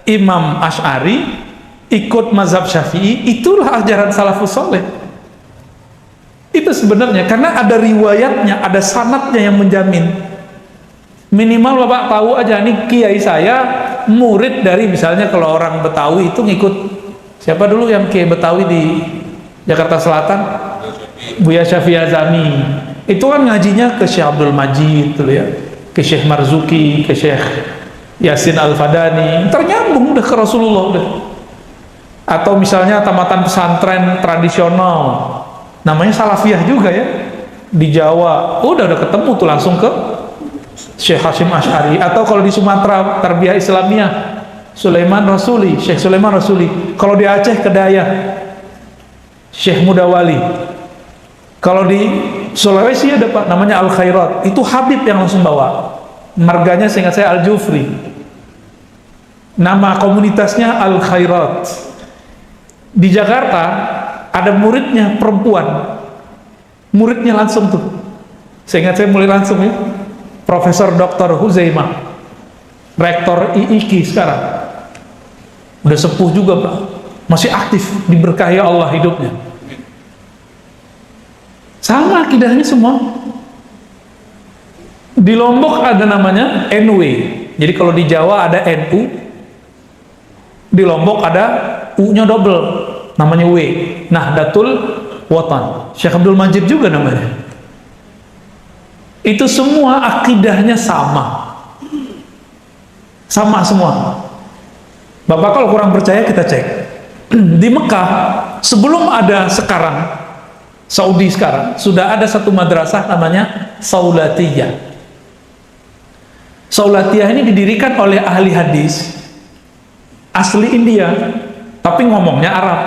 Imam Asy'ari, ikut mazhab Syafi'i, itulah ajaran salafus saleh. Itu sebenarnya karena ada riwayatnya, ada sanadnya yang menjamin. Minimal Bapak tahu aja, nih kiai saya murid dari, misalnya kalau orang Betawi itu ngikut siapa dulu yang kiai Betawi di Jakarta Selatan, Buya Syafi'i Azami. Itu kan ngajinya ke Syekh Abdul Majid tuh ya, ke Syekh Marzuki, ke Syekh Yasin Al-Fadani, ternyambung udah ke Rasulullah udah. Atau misalnya tamatan pesantren tradisional namanya Salafiyah juga ya di Jawa, udah ketemu tuh langsung ke Syekh Hashim Asy'ari. Atau kalau di Sumatera Tarbiyah Islamiyah Sulaiman Rasuli, Syekh Sulaiman Rasuli. Kalau di Aceh Kedaya Syekh Mudawali. Kalau di Sulawesi ada Pak namanya Al Khairat, itu Habib yang langsung bawa. Marganya seingat saya Al Jufri, nama komunitasnya Al Khairat. Di Jakarta ada muridnya perempuan, muridnya langsung tuh, seingat saya mulai langsung ya, Profesor Dr. Huzaimah, Rektor IIKI sekarang, udah sepuh juga Pak, masih aktif, diberkahi Allah hidupnya. Sama akidahnya semua. Di Lombok ada namanya NW, jadi kalau di Jawa ada NU, di Lombok ada U-nya double, namanya W, Nahdlatul Watan. Syekh Abdul Majid juga namanya. Itu semua akidahnya sama semua. Bapak kalau kurang percaya kita cek di Mekah sebelum ada sekarang Saudi sekarang, sudah ada satu madrasah namanya Saulatiyah. Saulatiyah ini didirikan oleh ahli hadis asli India, tapi ngomongnya Arab.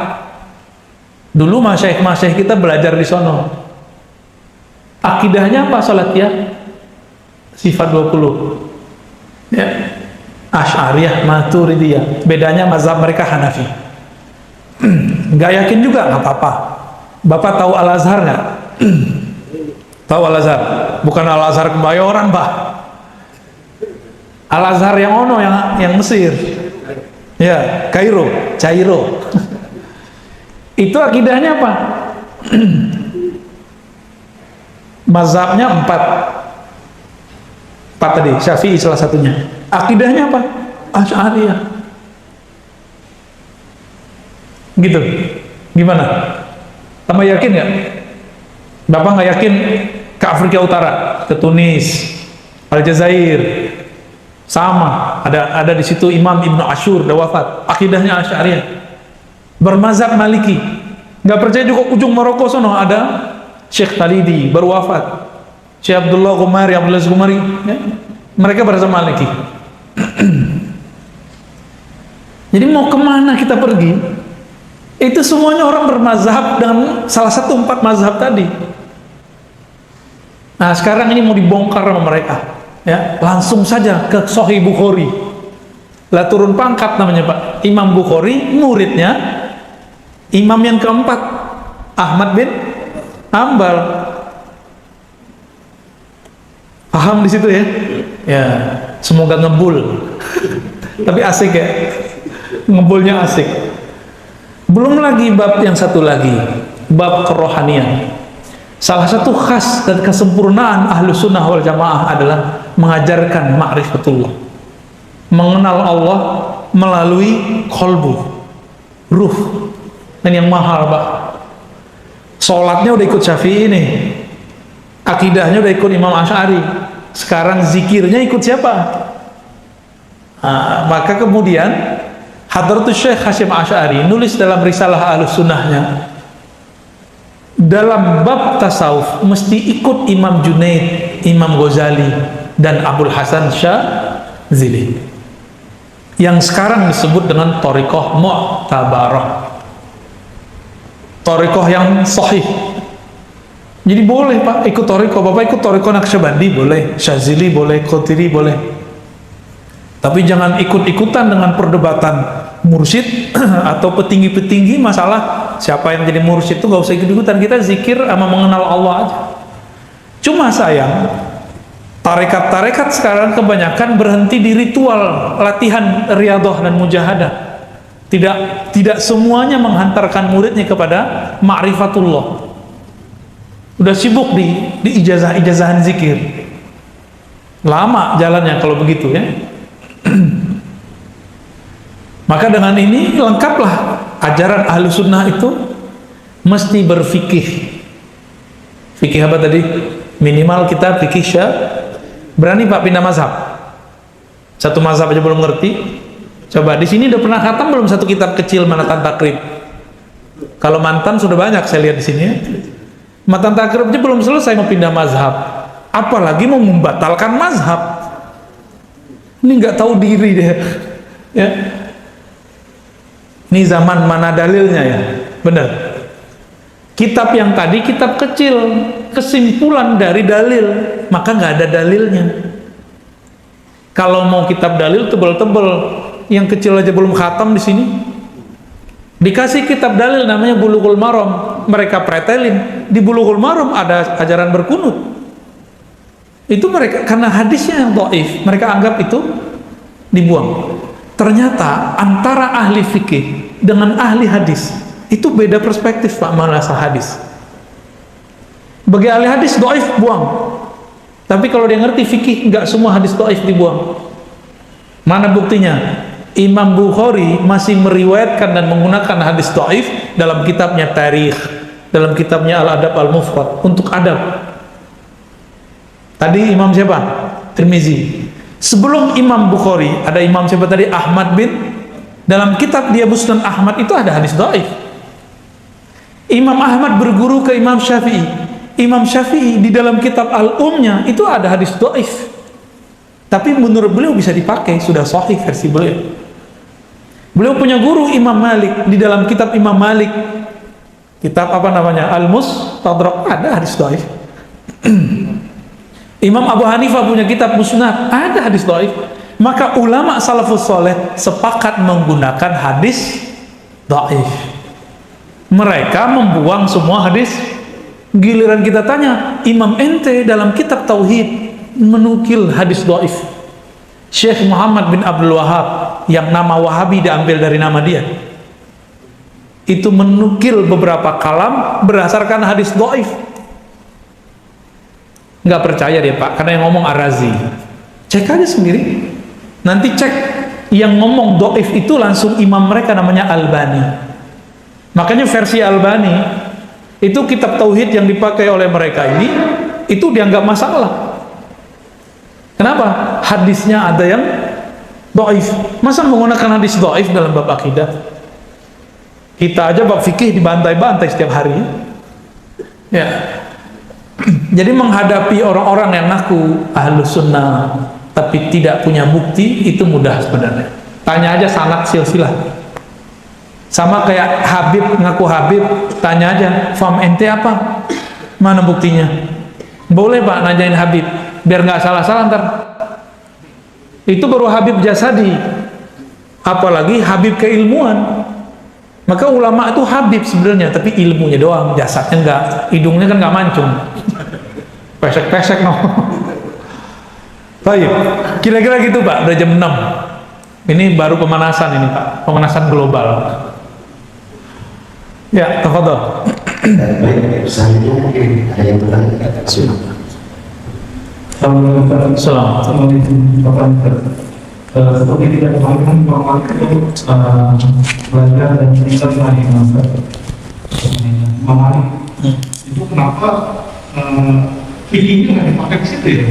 Dulu masyaikh kita belajar di sono. Akidahnya apa Saulatiyah? Sifat 20 ya, Asy'ariyah, Maturidiyah. Bedanya mazhab mereka Hanafi. Nggak yakin juga nggak apa-apa. Bapak tahu Al-Azhar nggak? Tahu Al-Azhar? Bukan Al-Azhar Kebayoran Pak, Al-Azhar yang ono, yang Mesir ya, Kairo. Itu akidahnya apa? Mazhabnya empat tadi, Syafi'i salah satunya. Akidahnya apa? Asy'ariyah. Gitu. Gimana? Tambah yakin nggak? Bapak nggak yakin ke Afrika Utara, ke Tunis, Aljazair, sama ada di situ Imam Ibnu Ashur udah wafat, akidahnya Asy'ariyah, bermazhab Maliki. Nggak percaya juga ujung Maroko sono ada Syekh Khalidi baru wafat, Syekh Abdullah Gumari ya? Mereka bermazhab Maliki. Jadi mau kemana kita pergi? Itu semuanya orang bermazhab dengan salah satu 4 mazhab tadi. Nah sekarang ini mau dibongkar sama mereka ya, langsung saja ke Sahih Bukhari lah, turun pangkat namanya Pak. Imam Bukhari muridnya imam yang keempat Ahmad bin Hambal. Paham di situ ya? Ya, semoga ngebul. Tapi asik ya, ngebulnya asik. Belum lagi bab yang satu lagi, bab kerohanian. Salah satu khas dan kesempurnaan ahlu sunnah wal jamaah adalah mengajarkan ma'rifatullah, mengenal Allah melalui kolbu, ruh. Dan yang mahal Pak, sholatnya udah ikut Syafi'i nih, akidahnya udah ikut Imam Asy'ari, sekarang zikirnya ikut siapa? Nah, maka kemudian Hadratus Syekh Hashim Asy'ari nulis dalam risalah Ahlus Sunnahnya, dalam bab tasawuf mesti ikut Imam Junaid, Imam Ghazali, dan Abul Hasan Syadzili, yang sekarang disebut dengan Thariqah Mu'tabarah, Thariqah yang sahih. Jadi boleh Pak ikut Thariqah, Bapak ikut Thariqah Naqsyabandi boleh, Syadzili boleh, Qadiri boleh, tapi jangan ikut-ikutan dengan perdebatan mursyid atau petinggi-petinggi masalah siapa yang jadi mursyid. Itu gak usah ikut-ikutan, kita zikir sama mengenal Allah aja. Cuma sayang tarekat-tarekat sekarang kebanyakan berhenti di ritual latihan riyadhah dan mujahadah. Tidak semuanya menghantarkan muridnya kepada ma'rifatullah. Udah sibuk di ijazah-ijazahan zikir. Lama jalannya kalau begitu ya. Maka dengan ini lengkaplah ajaran ahlu sunnah itu mesti berfikih. Fikih apa tadi? Minimal kita fikih berani Pak pindah mazhab. Satu mazhab aja belum ngerti. Coba di sini udah pernah khatam belum satu kitab kecil Matan Takrib? Kalau mantan sudah banyak saya lihat di sini ya. Matan Takrib aja belum selesai mau pindah mazhab. Apalagi mau membatalkan mazhab. Ini nggak tahu diri dia. Ya. Ini zaman mana dalilnya ya? Benar. Kitab yang tadi kitab kecil, kesimpulan dari dalil, maka nggak ada dalilnya. Kalau mau kitab dalil tebel-tebel, yang kecil aja belum khatam di sini. Dikasih kitab dalil namanya Bulughul Maram, mereka pretelin di Bulughul Maram ada ajaran berkunut. Itu mereka karena hadisnya yang dhaif, mereka anggap itu dibuang. Ternyata antara ahli fikih dengan ahli hadis itu beda perspektif Pak masalah hadis. Bagi ahli hadis dhaif buang. Tapi kalau dia ngerti fikih enggak semua hadis dhaif dibuang. Mana buktinya? Imam Bukhari masih meriwayatkan dan menggunakan hadis dhaif dalam kitabnya Tarikh, dalam kitabnya Al-Adab Al-Mufrad untuk adab. Tadi imam siapa? Tirmizi. Sebelum Imam Bukhari ada imam siapa tadi? Ahmad bin, dalam kitab dia Musnad Ahmad itu ada hadis dhaif. Imam Ahmad berguru ke Imam Syafi'i. Imam Syafi'i di dalam kitab Al-Umnya itu ada hadis dhaif. Tapi menurut beliau bisa dipakai, sudah sahih versi beliau. Beliau punya guru Imam Malik, di dalam kitab Imam Malik, kitab apa namanya? Al-Mustadrak, ada hadis dhaif. Imam Abu Hanifah punya kitab Musnad, ada hadis dhaif. Maka ulama salafus soleh sepakat menggunakan hadis dhaif. Mereka membuang semua hadis. Giliran kita tanya, Imam ente dalam kitab Tauhid menukil hadis dhaif. Syekh Muhammad bin Abdul Wahab, yang nama Wahabi diambil dari nama dia, itu menukil beberapa kalam berdasarkan hadis dhaif. Nggak percaya dia Pak, karena yang ngomong Ar-Razi. Cek aja sendiri. Nanti cek yang ngomong dhaif itu langsung imam mereka namanya Albani. Makanya versi Albani itu kitab tauhid yang dipakai oleh mereka ini itu dianggap masalah. Kenapa? Hadisnya ada yang dhaif. Masa menggunakan hadis dhaif dalam bab akidah? Kita aja bab fikih dibantai-bantai setiap hari. Ya. Jadi menghadapi orang-orang yang ngaku ahlus sunnah tapi tidak punya bukti itu mudah sebenarnya. Tanya aja sanad silsilah. Sama kayak Habib ngaku Habib, tanya aja faham ente apa? Mana buktinya? Boleh Pak nanyain Habib biar nggak salah-salah ntar. Itu baru Habib jasadi. Apalagi Habib keilmuan. Maka ulama itu Habib sebenarnya, tapi ilmunya doang, jasadnya enggak, hidungnya kan nggak mancung, pesek-pesek no. Baik, kira-kira gitu Pak, udah jam 6. Ini baru pemanasan ini Pak, pemanasan global. Ya, tafadhol. Baik, selanjutnya mungkin ada yang bertanya. Assalamualaikum warahmatullahi. Seperti kita kemarin bahwa itu belajar dan cerita mengenai Malik itu kenapa fikihnya nggak dipakai ke situ ya?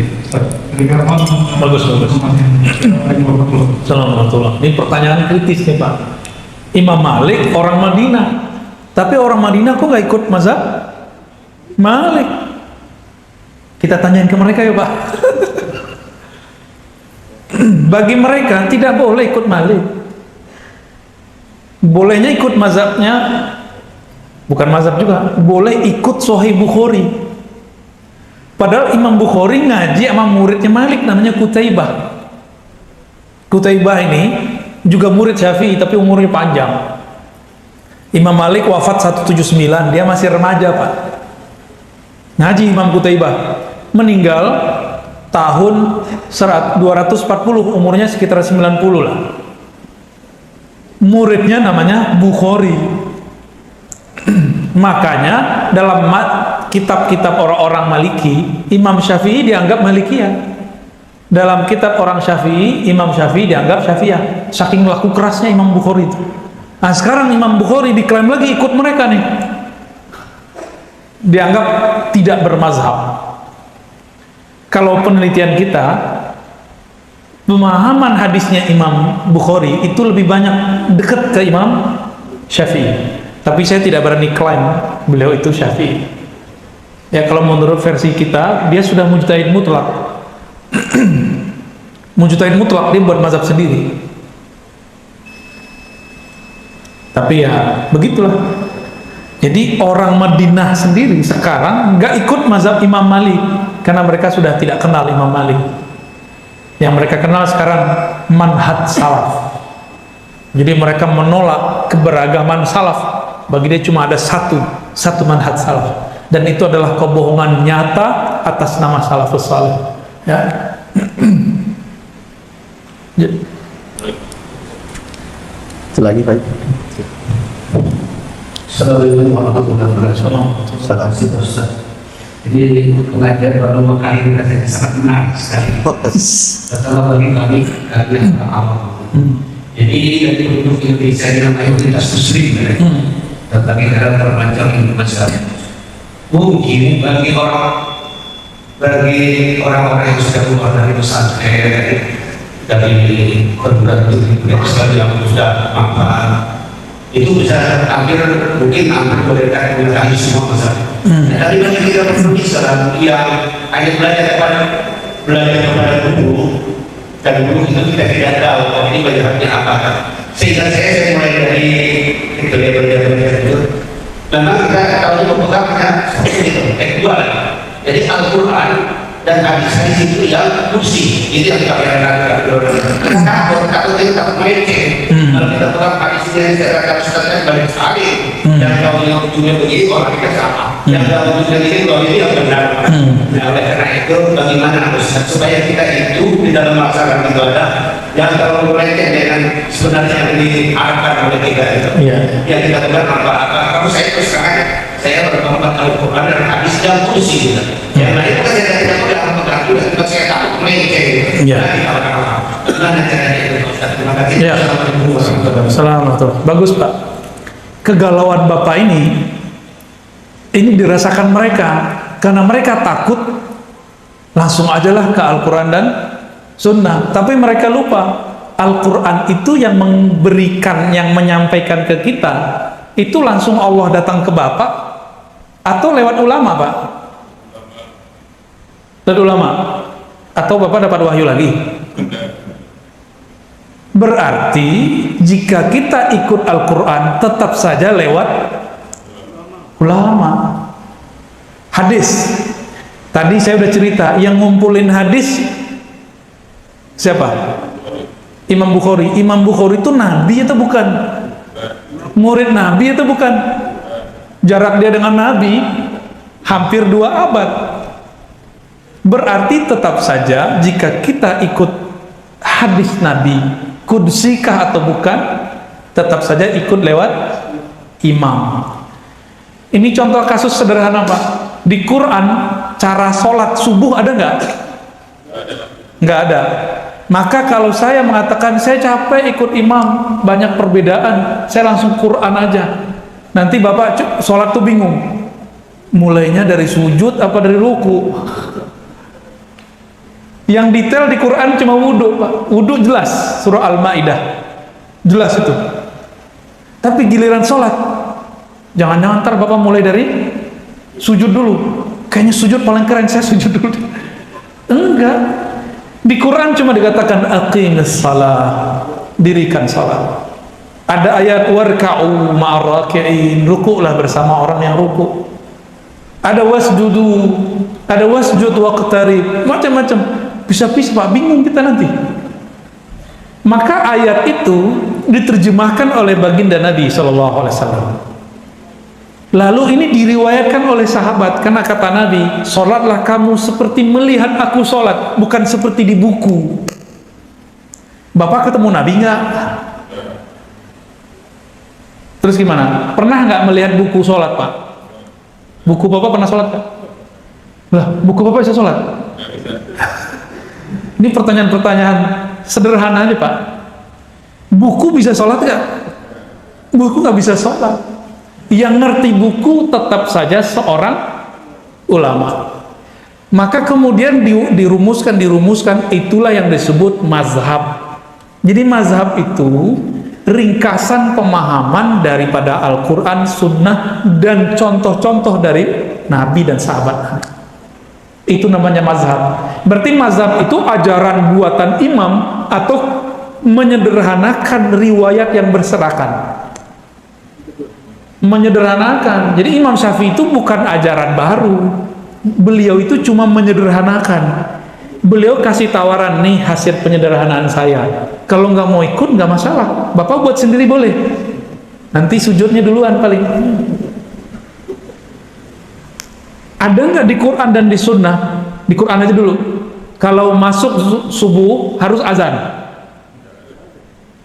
Bagus. Assalamualaikum. Ini pertanyaan kritis nih Pak. Imam Malik orang Madinah, tapi orang Madinah kok nggak ikut mazhab Malik? Kita tanyain ke mereka ya Pak. Bagi mereka tidak boleh ikut Malik. Bolehnya ikut mazhabnya, bukan mazhab juga, boleh ikut Sahih Bukhari. Padahal Imam Bukhari ngaji sama muridnya Malik namanya Qutaibah. Qutaibah ini juga murid Syafi'i tapi umurnya panjang. Imam Malik wafat 179, dia masih remaja Pak. Ngaji Imam Qutaibah, meninggal tahun 240, umurnya sekitar 90 lah. Muridnya namanya Bukhari. Makanya dalam kitab-kitab orang-orang Maliki, Imam Syafi'i dianggap Malikiyah. Dalam kitab orang Syafi'i, Imam Syafi'i dianggap Syafi'iyah, saking laku kerasnya Imam Bukhari itu. Nah sekarang Imam Bukhari diklaim lagi ikut mereka nih, dianggap tidak bermazhab. Kalau penelitian kita, pemahaman hadisnya Imam Bukhari itu lebih banyak dekat ke Imam Syafi'i. Tapi saya tidak berani klaim beliau itu Syafi'i. Ya kalau menurut versi kita, dia sudah mujtahid mutlak. Mujtahid mutlak, dia buat mazhab sendiri. Tapi ya begitulah. Jadi orang Madinah sendiri sekarang nggak ikut mazhab Imam Malik karena mereka sudah tidak kenal Imam Malik. Yang mereka kenal sekarang manhaj salaf. Jadi mereka menolak keberagaman salaf. Bagi dia cuma ada satu manhaj salaf, dan itu adalah kebohongan nyata atas nama salafus salih. Ya. Selagi Pak. Assalamualaikum warahmatullahi wabarakatuh. Jadi pengajar pertama kali kita sangat menarik sekali. Setelah bagi kami karena awal. Jadi dari penduduk Indonesia yang mayoritas Muslim, tetapi dalam bermacam masyarakat. Mungkin bagi orang-orang yang sudah keluar dari pesantren, dari perguruan tinggi Islam yang sudah mapan, itu bisa hampir mungkin mereka mengetahui semua masalah. Tapi bagi kita Islam yang hanya belajar kepada guru, dan guru itu kita tidak tahu ini belajarnya apa. Sehingga saya mulai dari itu dia belajar itu. Memang kita kalau memegangnya seperti itu, kedua. Jadi Al-Quran dan hadis itu yang kursi, itu yang kita lakukan. Kalau kita melenceng, kalau kita pegang hadisnya, saya katakan ustaznya banyak sekali. Dan kalau yang ujungnya begini, orang kita sama. Yang dalam ujungnya begini, kalau ini yang benar. Nah, oleh karena itu, bagaimana supaya kita itu di dalam melaksanakan ibadah, yang kalau melenceng dengan sebenarnya yang diharapkan oleh kita itu, yang kita pegang apa? Kalau saya terus sekarang, saya berkembang Al-Quran dan hadis yang kursi gitu. Yang lain kan saya tidak pegang juga, cuma saya takut melenceng. Bagaimana caranya itu, Ustaz? Terima kasih. Assalamualaikum. Bagus Pak. Kegalauan Bapak ini dirasakan mereka karena mereka takut langsung ajalah ke Al-Quran dan Sunnah. Tapi mereka lupa Al-Quran itu yang memberikan, yang menyampaikan ke kita itu langsung Allah datang ke Bapak atau lewat ulama Pak? Lewat ulama atau Bapak dapat wahyu lagi? Berarti jika kita ikut Al-Quran tetap saja lewat ulama. Hadis tadi saya udah cerita, yang ngumpulin hadis siapa? Imam Bukhari. Imam Bukhari itu nabi atau bukan? Murid nabi atau bukan? Jarak dia dengan nabi hampir 2 abad. Berarti tetap saja jika kita ikut hadis nabi, kudsikah atau bukan, tetap saja ikut lewat imam. Ini contoh kasus sederhana Pak. Di Quran cara sholat subuh ada nggak? Nggak ada. Maka kalau saya mengatakan saya capek ikut imam, banyak perbedaan, saya langsung Quran aja. Nanti Bapak sholat tuh bingung, mulainya dari sujud apa dari ruku. Yang detail di Quran cuma wudhu Pak. Wudhu jelas, surah Al-Ma'idah jelas itu. Tapi giliran sholat, jangan-jangan ntar Bapak mulai dari sujud dulu. Kayaknya sujud paling keren, saya sujud dulu. Enggak. Di Quran cuma dikatakan aqimis salah, dirikan salat. Ada ayat warka'u ma'arraki'in, rukuklah bersama orang yang rukuk. Ada wasjudu, ada wasjud waqtarib, macam-macam. Bisa-bisa Pak, bingung kita nanti. Maka ayat itu diterjemahkan oleh baginda Nabi SAW. Lalu ini diriwayatkan oleh sahabat, karena kata Nabi, sholatlah kamu seperti melihat aku sholat, bukan seperti di buku. Bapak ketemu Nabi nggak? Terus gimana? Pernah nggak melihat buku sholat Pak? Buku Bapak pernah sholat nggak? Lah, buku Bapak bisa sholat? Ini pertanyaan-pertanyaan sederhana aja Pak. Buku bisa sholat nggak? Buku nggak bisa sholat. Yang ngerti buku tetap saja seorang ulama. Maka kemudian dirumuskan, itulah yang disebut mazhab. Jadi mazhab itu ringkasan pemahaman daripada Al-Quran, Sunnah, dan contoh-contoh dari Nabi dan sahabat. Itu namanya mazhab. Berarti mazhab itu ajaran buatan imam atau menyederhanakan riwayat yang berserakan. Menyederhanakan. Jadi Imam Syafi'i itu bukan ajaran baru. Beliau itu cuma menyederhanakan. Beliau kasih tawaran, nih hasil penyederhanaan saya. Kalau nggak mau ikut nggak masalah, Bapak buat sendiri boleh. Nanti sujudnya duluan paling. Ada nggak di Quran dan di Sunnah? Di Quran aja dulu. Kalau masuk subuh harus azan.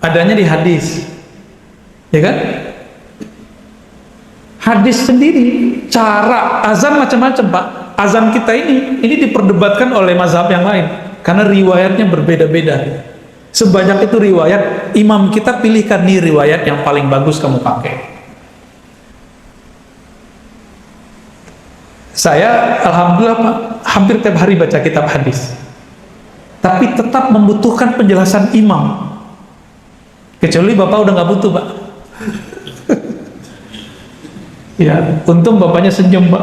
Adanya di hadis, ya kan? Hadis sendiri, cara azan macam-macam Pak. Azan kita ini diperdebatkan oleh mazhab yang lain karena riwayatnya berbeda-beda. Sebanyak itu riwayat, imam kita pilihkan nih riwayat yang paling bagus kamu pakai. Saya alhamdulillah Pak, hampir tiap hari baca kitab hadis, tapi tetap membutuhkan penjelasan imam. Kecuali Bapak udah nggak butuh Pak. Ya, untung Bapaknya senyum Pak.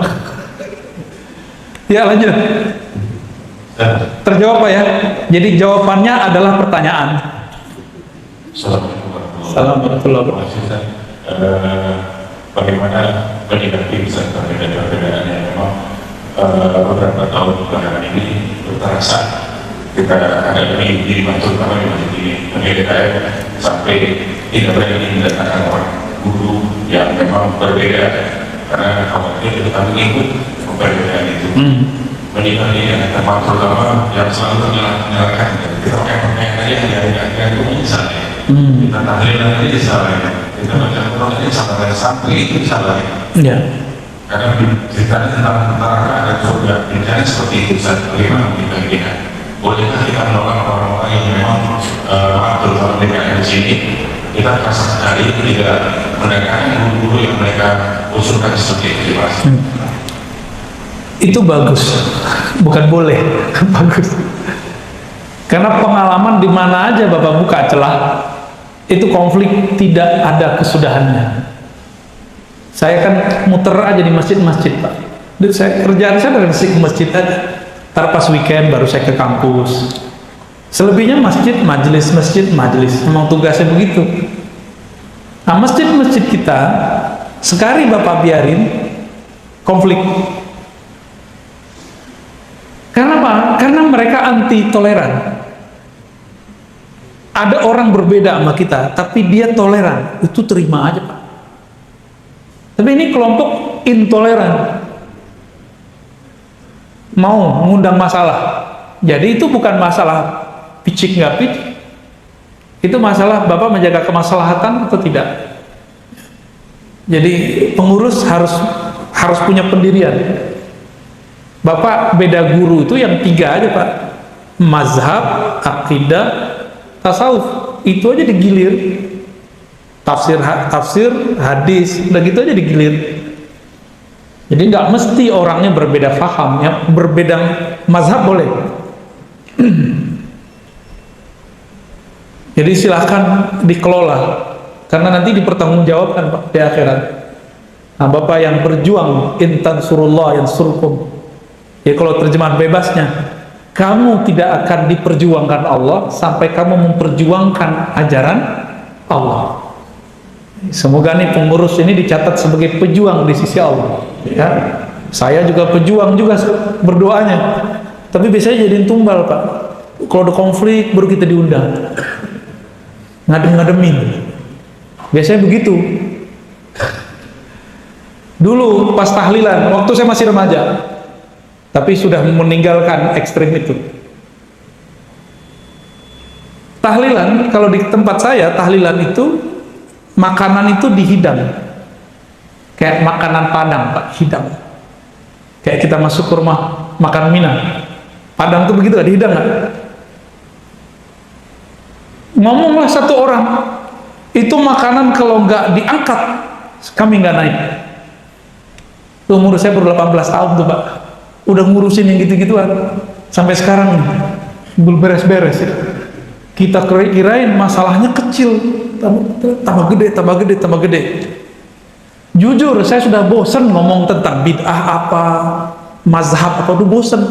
Ya lanjut. Terjawab Pak ya. Jadi jawabannya adalah pertanyaan. Assalamualaikum warahmatullahi wabarakatuh. Bagaimana menyikapi bisa perbedaan-perbedaan yang memang beberapa tahun belakangan ini terasa kita ada di masuk di PDKM sampai tidak berani mendatangkan orang guru yang memang berbeda karena khawatir kita mengikut perbedaan itu. Menikahi yang teman terutama yang selalu menyalahkan kita pakai aja yang itu misalnya kita tahlilan aja salahnya, kita baca Quran aja salahnya, sampai itu salahnya. Karena ceritanya tentang neraka dan surga, ceritanya seperti itu. Bagaimana kita lihat? Bolehkah kita menolak orang-orang yang memang terutama di sini kita rasa sekali tidak mendengarkan guru-guru yang mereka usulkan seperti itu Mas? Itu bagus, bukan boleh, bagus. Karena pengalaman di mana aja Bapak buka celah, itu konflik tidak ada kesudahannya. Saya kan muter aja di masjid-masjid Pak. Dan kerjaan saya dari masjid ke masjid aja. Ntar pas weekend baru saya ke kampus. Selebihnya masjid, majelis, masjid, majelis. Memang tugasnya begitu. Nah masjid-masjid kita sekali Bapak biarin konflik. Kenapa? Karena mereka anti toleran. Ada orang berbeda sama kita, tapi dia toleran, itu terima aja Pak. Tapi ini kelompok intoleran, mau mengundang masalah. Jadi itu bukan masalah picik nggak picik, itu masalah Bapak menjaga kemaslahatan atau tidak. Jadi pengurus harus punya pendirian. Bapak beda guru itu yang 3 aja Pak, mazhab, akidah, tasawuf, itu aja digilir. Tafsir, hadis, udah gitu aja digilir. Jadi nggak mesti orangnya berbeda paham, ya berbeda mazhab boleh. Jadi silahkan dikelola, karena nanti dipertanggungjawabkan Pak di akhirat. Nah Bapak yang berjuang, intan surullah yang surkum. Ya kalau terjemahan bebasnya, kamu tidak akan diperjuangkan Allah sampai kamu memperjuangkan ajaran Allah. Semoga nih pengurus ini dicatat sebagai pejuang di sisi Allah. Ya, saya juga pejuang juga berdoanya. Tapi biasanya jadiin tumbal Pak. Kalau ada konflik baru kita diundang. Ngadem-ngademin. Biasanya begitu. Dulu pas tahlilan, waktu saya masih remaja, tapi sudah meninggalkan ekstrim itu. Tahlilan, kalau di tempat saya tahlilan itu makanan itu dihidang, kayak makanan Padang Pak, hidang. Kayak kita masuk ke rumah makan Minang, Padang tuh begitu, dihidang kan? Ngomonglah satu orang, itu makanan kalau nggak diangkat, kami nggak naik. Umur saya baru 18 tahun tuh Pak, udah ngurusin yang gitu-gituan. Sampai sekarang belum beres-beres ya. Kita kirain masalahnya kecil, tambah gede. Jujur, saya sudah bosan ngomong tentang bid'ah apa, mazhab apa, udah bosan.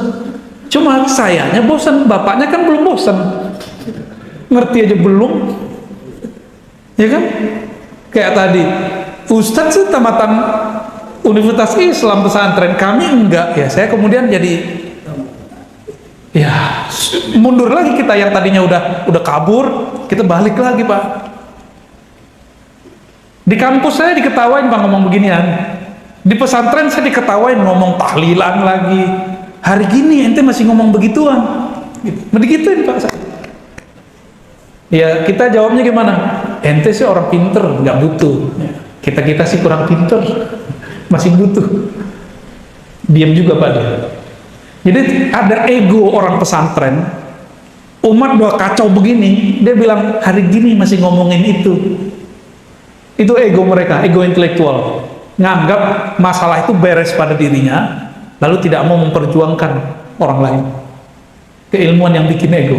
Cuma sayanya bosan, bapaknya kan belum bosan. Ngerti aja belum, ya kan? Kayak tadi, Ustadz sih tamatan Universitas Islam pesantren, kami enggak ya. Saya kemudian jadi ya mundur lagi, kita yang tadinya udah kabur, kita balik lagi Pak. Di kampus saya diketawain Pak ngomong beginian, di pesantren saya diketawain ngomong tahlilan lagi. Hari gini ente masih ngomong begituan, begituin Pak. Ya kita jawabnya gimana? Ente sih orang pinter, nggak butuh. Kita sih kurang pinter, masih butuh. Diam juga Pak dia. Jadi ada ego orang pesantren. Umat udah kacau begini, dia bilang hari gini masih ngomongin itu. Itu ego mereka, ego intelektual. Nganggap masalah itu beres pada dirinya, lalu tidak mau memperjuangkan orang lain. Keilmuan yang bikin ego.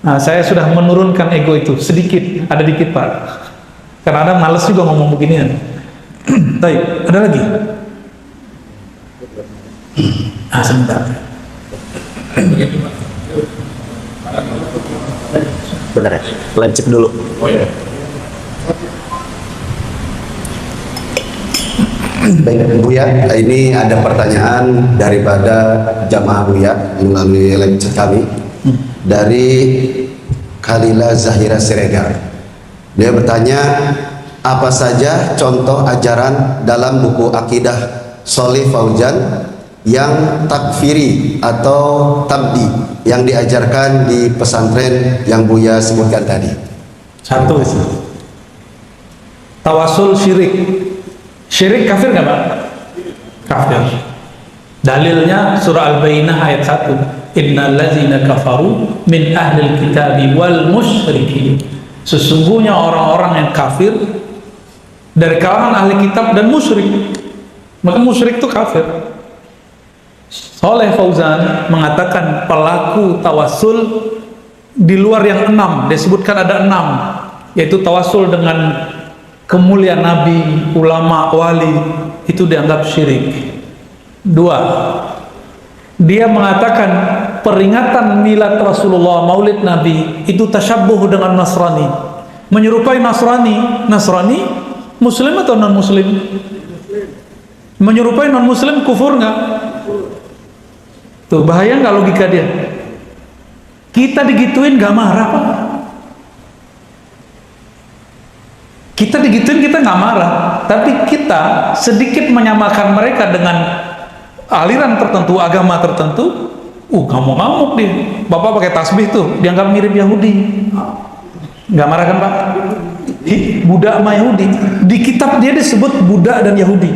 Nah, saya sudah menurunkan ego itu sedikit, ada dikit Pak. Karena ada males juga ngomong beginian. Baik, ada lagi? Sebentar. Benar ya? Lancip dulu. Oh ya. Baik Buya, ini ada pertanyaan daripada jamaah Buya melalui lecture kami dari Khalila Zahira Siregar. Dia bertanya, apa saja contoh ajaran dalam buku akidah Sholih Fauzan yang takfiri atau tabdi yang diajarkan di pesantren yang Buya sebutkan tadi? Satu, tawasul syirik. Syirik kafir nggak Pak? Kafir. Dalilnya surah Al-Bayyinah ayat 1. Innal ladzina kafaru min ahlil kitabi wal musyrikin. Sesungguhnya orang-orang yang kafir dari kalangan ahli kitab dan musyrik. Maka musyrik itu kafir. Sholih Fauzan mengatakan pelaku tawasul di luar yang 6, disebutkan ada 6, yaitu tawasul dengan kemuliaan Nabi, ulama, wali, itu dianggap syirik. 2, dia mengatakan peringatan milad Rasulullah, maulid Nabi, itu tasyabbuh dengan Nasrani, menyerupai Nasrani. Nasrani muslim atau non muslim? Menyerupai non muslim kufur nggak? Tuh bahaya nggak logika dia? Kita digituin nggak marah Pak? Kita digituin kita nggak marah, tapi kita sedikit menyamakan mereka dengan aliran tertentu, agama tertentu. Ngamuk-ngamuk dia. Bapak pakai tasbih tuh, dianggap mirip Yahudi. Nggak marah kan Pak? Buddha sama Yahudi. Di kitab dia disebut Buddha dan Yahudi.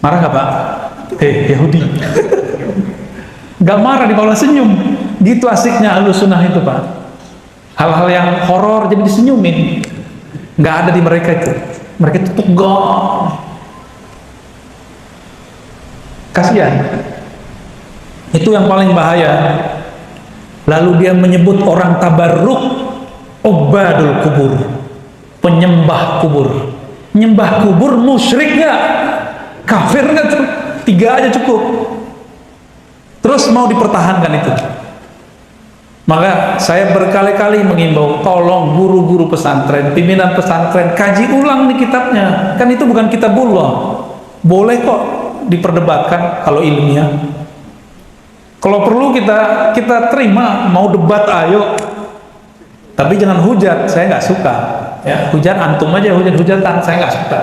Marah nggak Pak? Yahudi. Nggak marah, di malah senyum. Gitu asiknya Ahlussunnah itu Pak. Hal-hal yang horor jadi disenyumin. Nggak ada di mereka itu. Mereka itu tegang. Kasihan. Itu yang paling bahaya. Lalu dia menyebut orang tabarruk, ubadul kubur, penyembah kubur. Nyembah kubur musyrik nggak? Kafir nggak tuh? 3 aja cukup. Terus mau dipertahankan itu. Maka saya berkali-kali mengimbau, tolong guru-guru pesantren, pimpinan pesantren, kaji ulang nih kitabnya. Kan itu bukan kitabullah. Boleh kok diperdebatkan kalau ilmiah. Kalau perlu kita terima, mau debat ayo. Tapi jangan hujat, saya nggak suka. Ya, hujat antum aja, hujat-hujatan, saya nggak suka.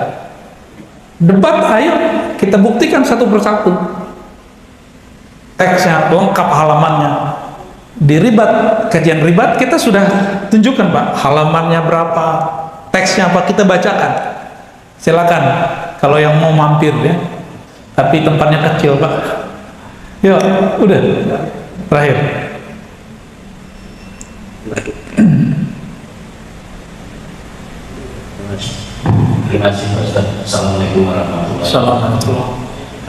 Debat ayo, kita buktikan satu persatu. Teksnya lengkap, halamannya. Di ribat, kajian ribat kita sudah tunjukkan Pak, halamannya berapa, teksnya apa, kita bacakan. Silakan kalau yang mau mampir ya, tapi tempatnya kecil Pak. Yuk, udah terakhir. Terima kasih Pak Ustaz. Assalamualaikum warahmatullahi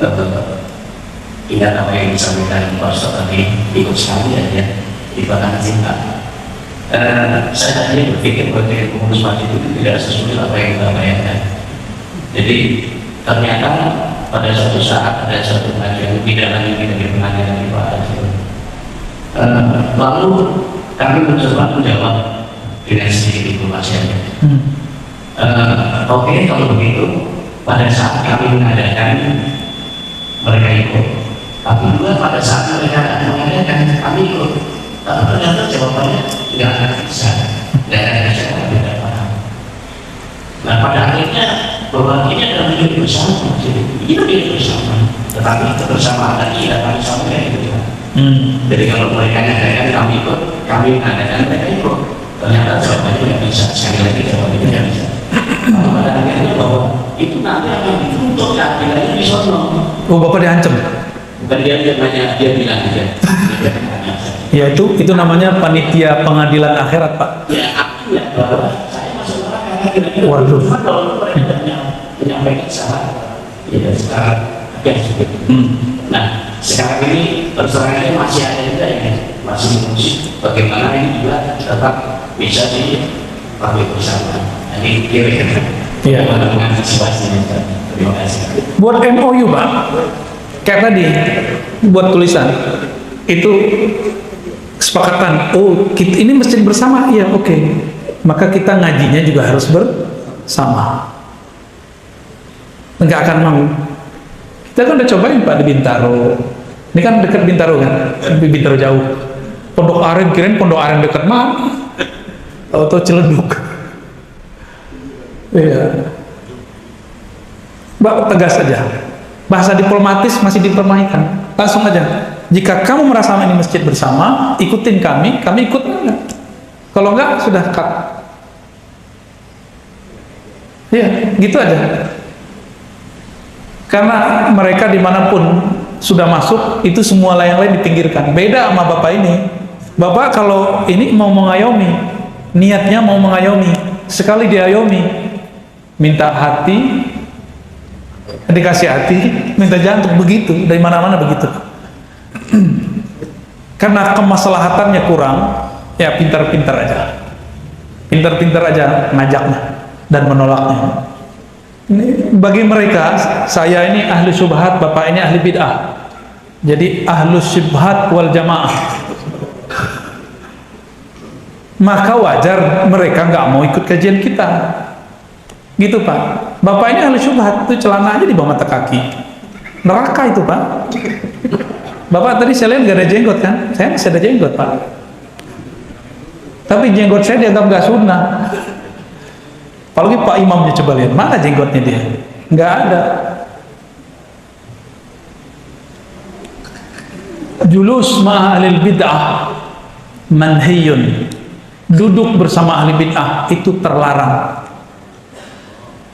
wabarakatuh. Ingat apa yang disampaikan Pak Ustaz tadi, ikut sekali aja ibadah cinta. Saya tadi berpikir sebagai pengurus masjid itu tidak sesuai apa yang kita bayangkan. Jadi ternyata pada suatu saat ada satu pengajian tidak lagi kita di pengajian di Pak Haji. Lalu kami mencoba menjawab dengan sedikit informasinya. Oke, kalau begitu pada saat kami mengadakan mereka ikut, tapi juga pada saat mereka mengadakan kami ikut, tapi ternyata jawabannya tidak akan bisa, dan saya tidak paham. Nah pada akhirnya bahwa ini adalah hidup bersama, hidup bersama, tetapi kebersamaan tadi tidak kami sampaikan itu. Jadi kalau mereka mengadakan kami ikut, kami mengadakan mereka ikut, ternyata jawabannya tidak bisa. Sekali lagi jawabannya tidak bisa. Pada akhirnya bahwa itu nanti akan dituntut keadilannya di sana. Oh, Bapak diancam? Bukan dia hanya dia bilang dia. Ya itu namanya panitia pengadilan akhirat, Pak. Ya aku ya bahwa saya masuk neraka kira-kira. Waduh. Kalau mereka menyampaikan salah, ya sekarang agak sulit. Nah sekarang ini persoalannya masih ada juga ya, masih mengusik bagaimana ini juga tetap bisa dipakai bersama. Ini kira-kira bagaimana mengantisipasinya. Terima kasih. Buat MOU, Pak, kayak tadi buat tulisan itu kesepakatan. Oh, ini masjid bersama, ya oke. Maka kita ngajinya juga harus bersama. Enggak akan mau. Kita kan udah cobain Pak di Bintaro. Ini kan dekat Bintaro kan, di Bintaro jauh. Pondok Aren, kirain Pondok Aren dekat mana? Atau Ciledug. Iya. Mbak tegas saja. Bahasa diplomatis masih dipermainkan. Langsung aja. Jika kamu merasa ini masjid bersama, ikutin kami ikut enggak. Kalau enggak, sudah cut. Iya, gitu aja. Karena mereka dimanapun sudah masuk, itu semua yang lain dipinggirkan. Beda sama Bapak ini. Bapak kalau ini mau mengayomi, niatnya mau mengayomi, sekali diayomi, minta hati, dikasih hati, minta jantung, begitu. Dari mana-mana begitu. Karena kemaslahatannya kurang, ya pintar-pintar aja. Pintar-pintar aja ngajaknya dan menolaknya. Ini bagi mereka, saya ini ahli syubhat, Bapak ini ahli bid'ah. Jadi ahlu syubhat wal jamaah. Maka wajar mereka nggak mau ikut kajian kita. Gitu Pak. Bapak ini ahli syubhat, itu celana aja di bawah mata kaki. Neraka itu Pak. Bapak tadi saya lihat gak ada jenggot kan? Saya masih ada jenggot Pak. Tapi jenggot saya dianggap gak sunnah. Apalagi Pak Imamnya, coba lihat, mana jenggotnya dia? Nggak ada. Julus ma'ahlil bid'ah manhiyun. Duduk bersama ahli bid'ah itu terlarang.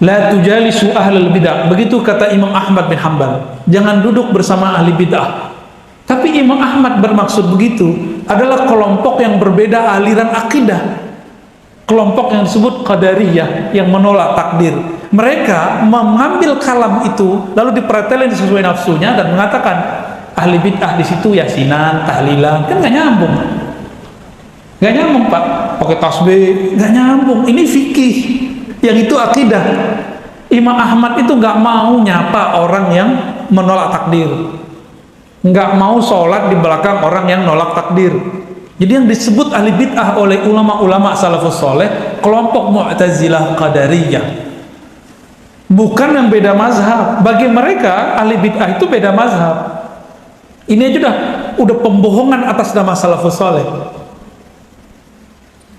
La tujalisu ahlul bid'ah. Begitu kata Imam Ahmad bin Hanbal. Jangan duduk bersama ahli bid'ah. Tapi Imam Ahmad bermaksud begitu adalah kelompok yang berbeda aliran akidah. Kelompok yang disebut Qadariyah yang menolak takdir. Mereka mengambil kalam itu lalu dipretelin sesuai nafsunya dan mengatakan ahli bid'ah di situ yasinan, tahlilan, kan nggak nyambung. Nggak nyambung Pak. Pakai tasbih, nggak nyambung. Ini fikih, yang itu akidah. Imam Ahmad itu nggak mau nyapa orang yang menolak takdir, nggak mau sholat di belakang orang yang nolak takdir. Jadi yang disebut ahli bid'ah oleh ulama-ulama salafus soleh kelompok Mu'tazilah Qadariyah, bukan yang beda mazhab. Bagi mereka ahli bid'ah itu beda mazhab. Ini aja udah pembohongan atas nama salafus soleh.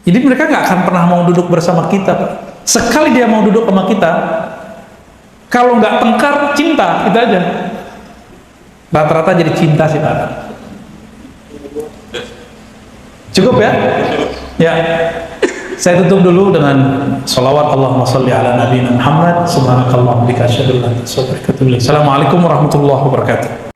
Jadi mereka nggak akan pernah mau duduk bersama kita. Sekali dia mau duduk sama kita, kalau nggak tengkar cinta, kita aja. Rata-rata jadi cinta sih Pak. Cukup ya? Ya. Saya tutup dulu dengan salawat Allahumma salli ala nabiyina Muhammad. Subhanakallahumma wa bihamdika asyhadu an la ilaha illa anta astaghfiruka wa atubu ilaik. Assalamualaikum warahmatullahi wabarakatuh.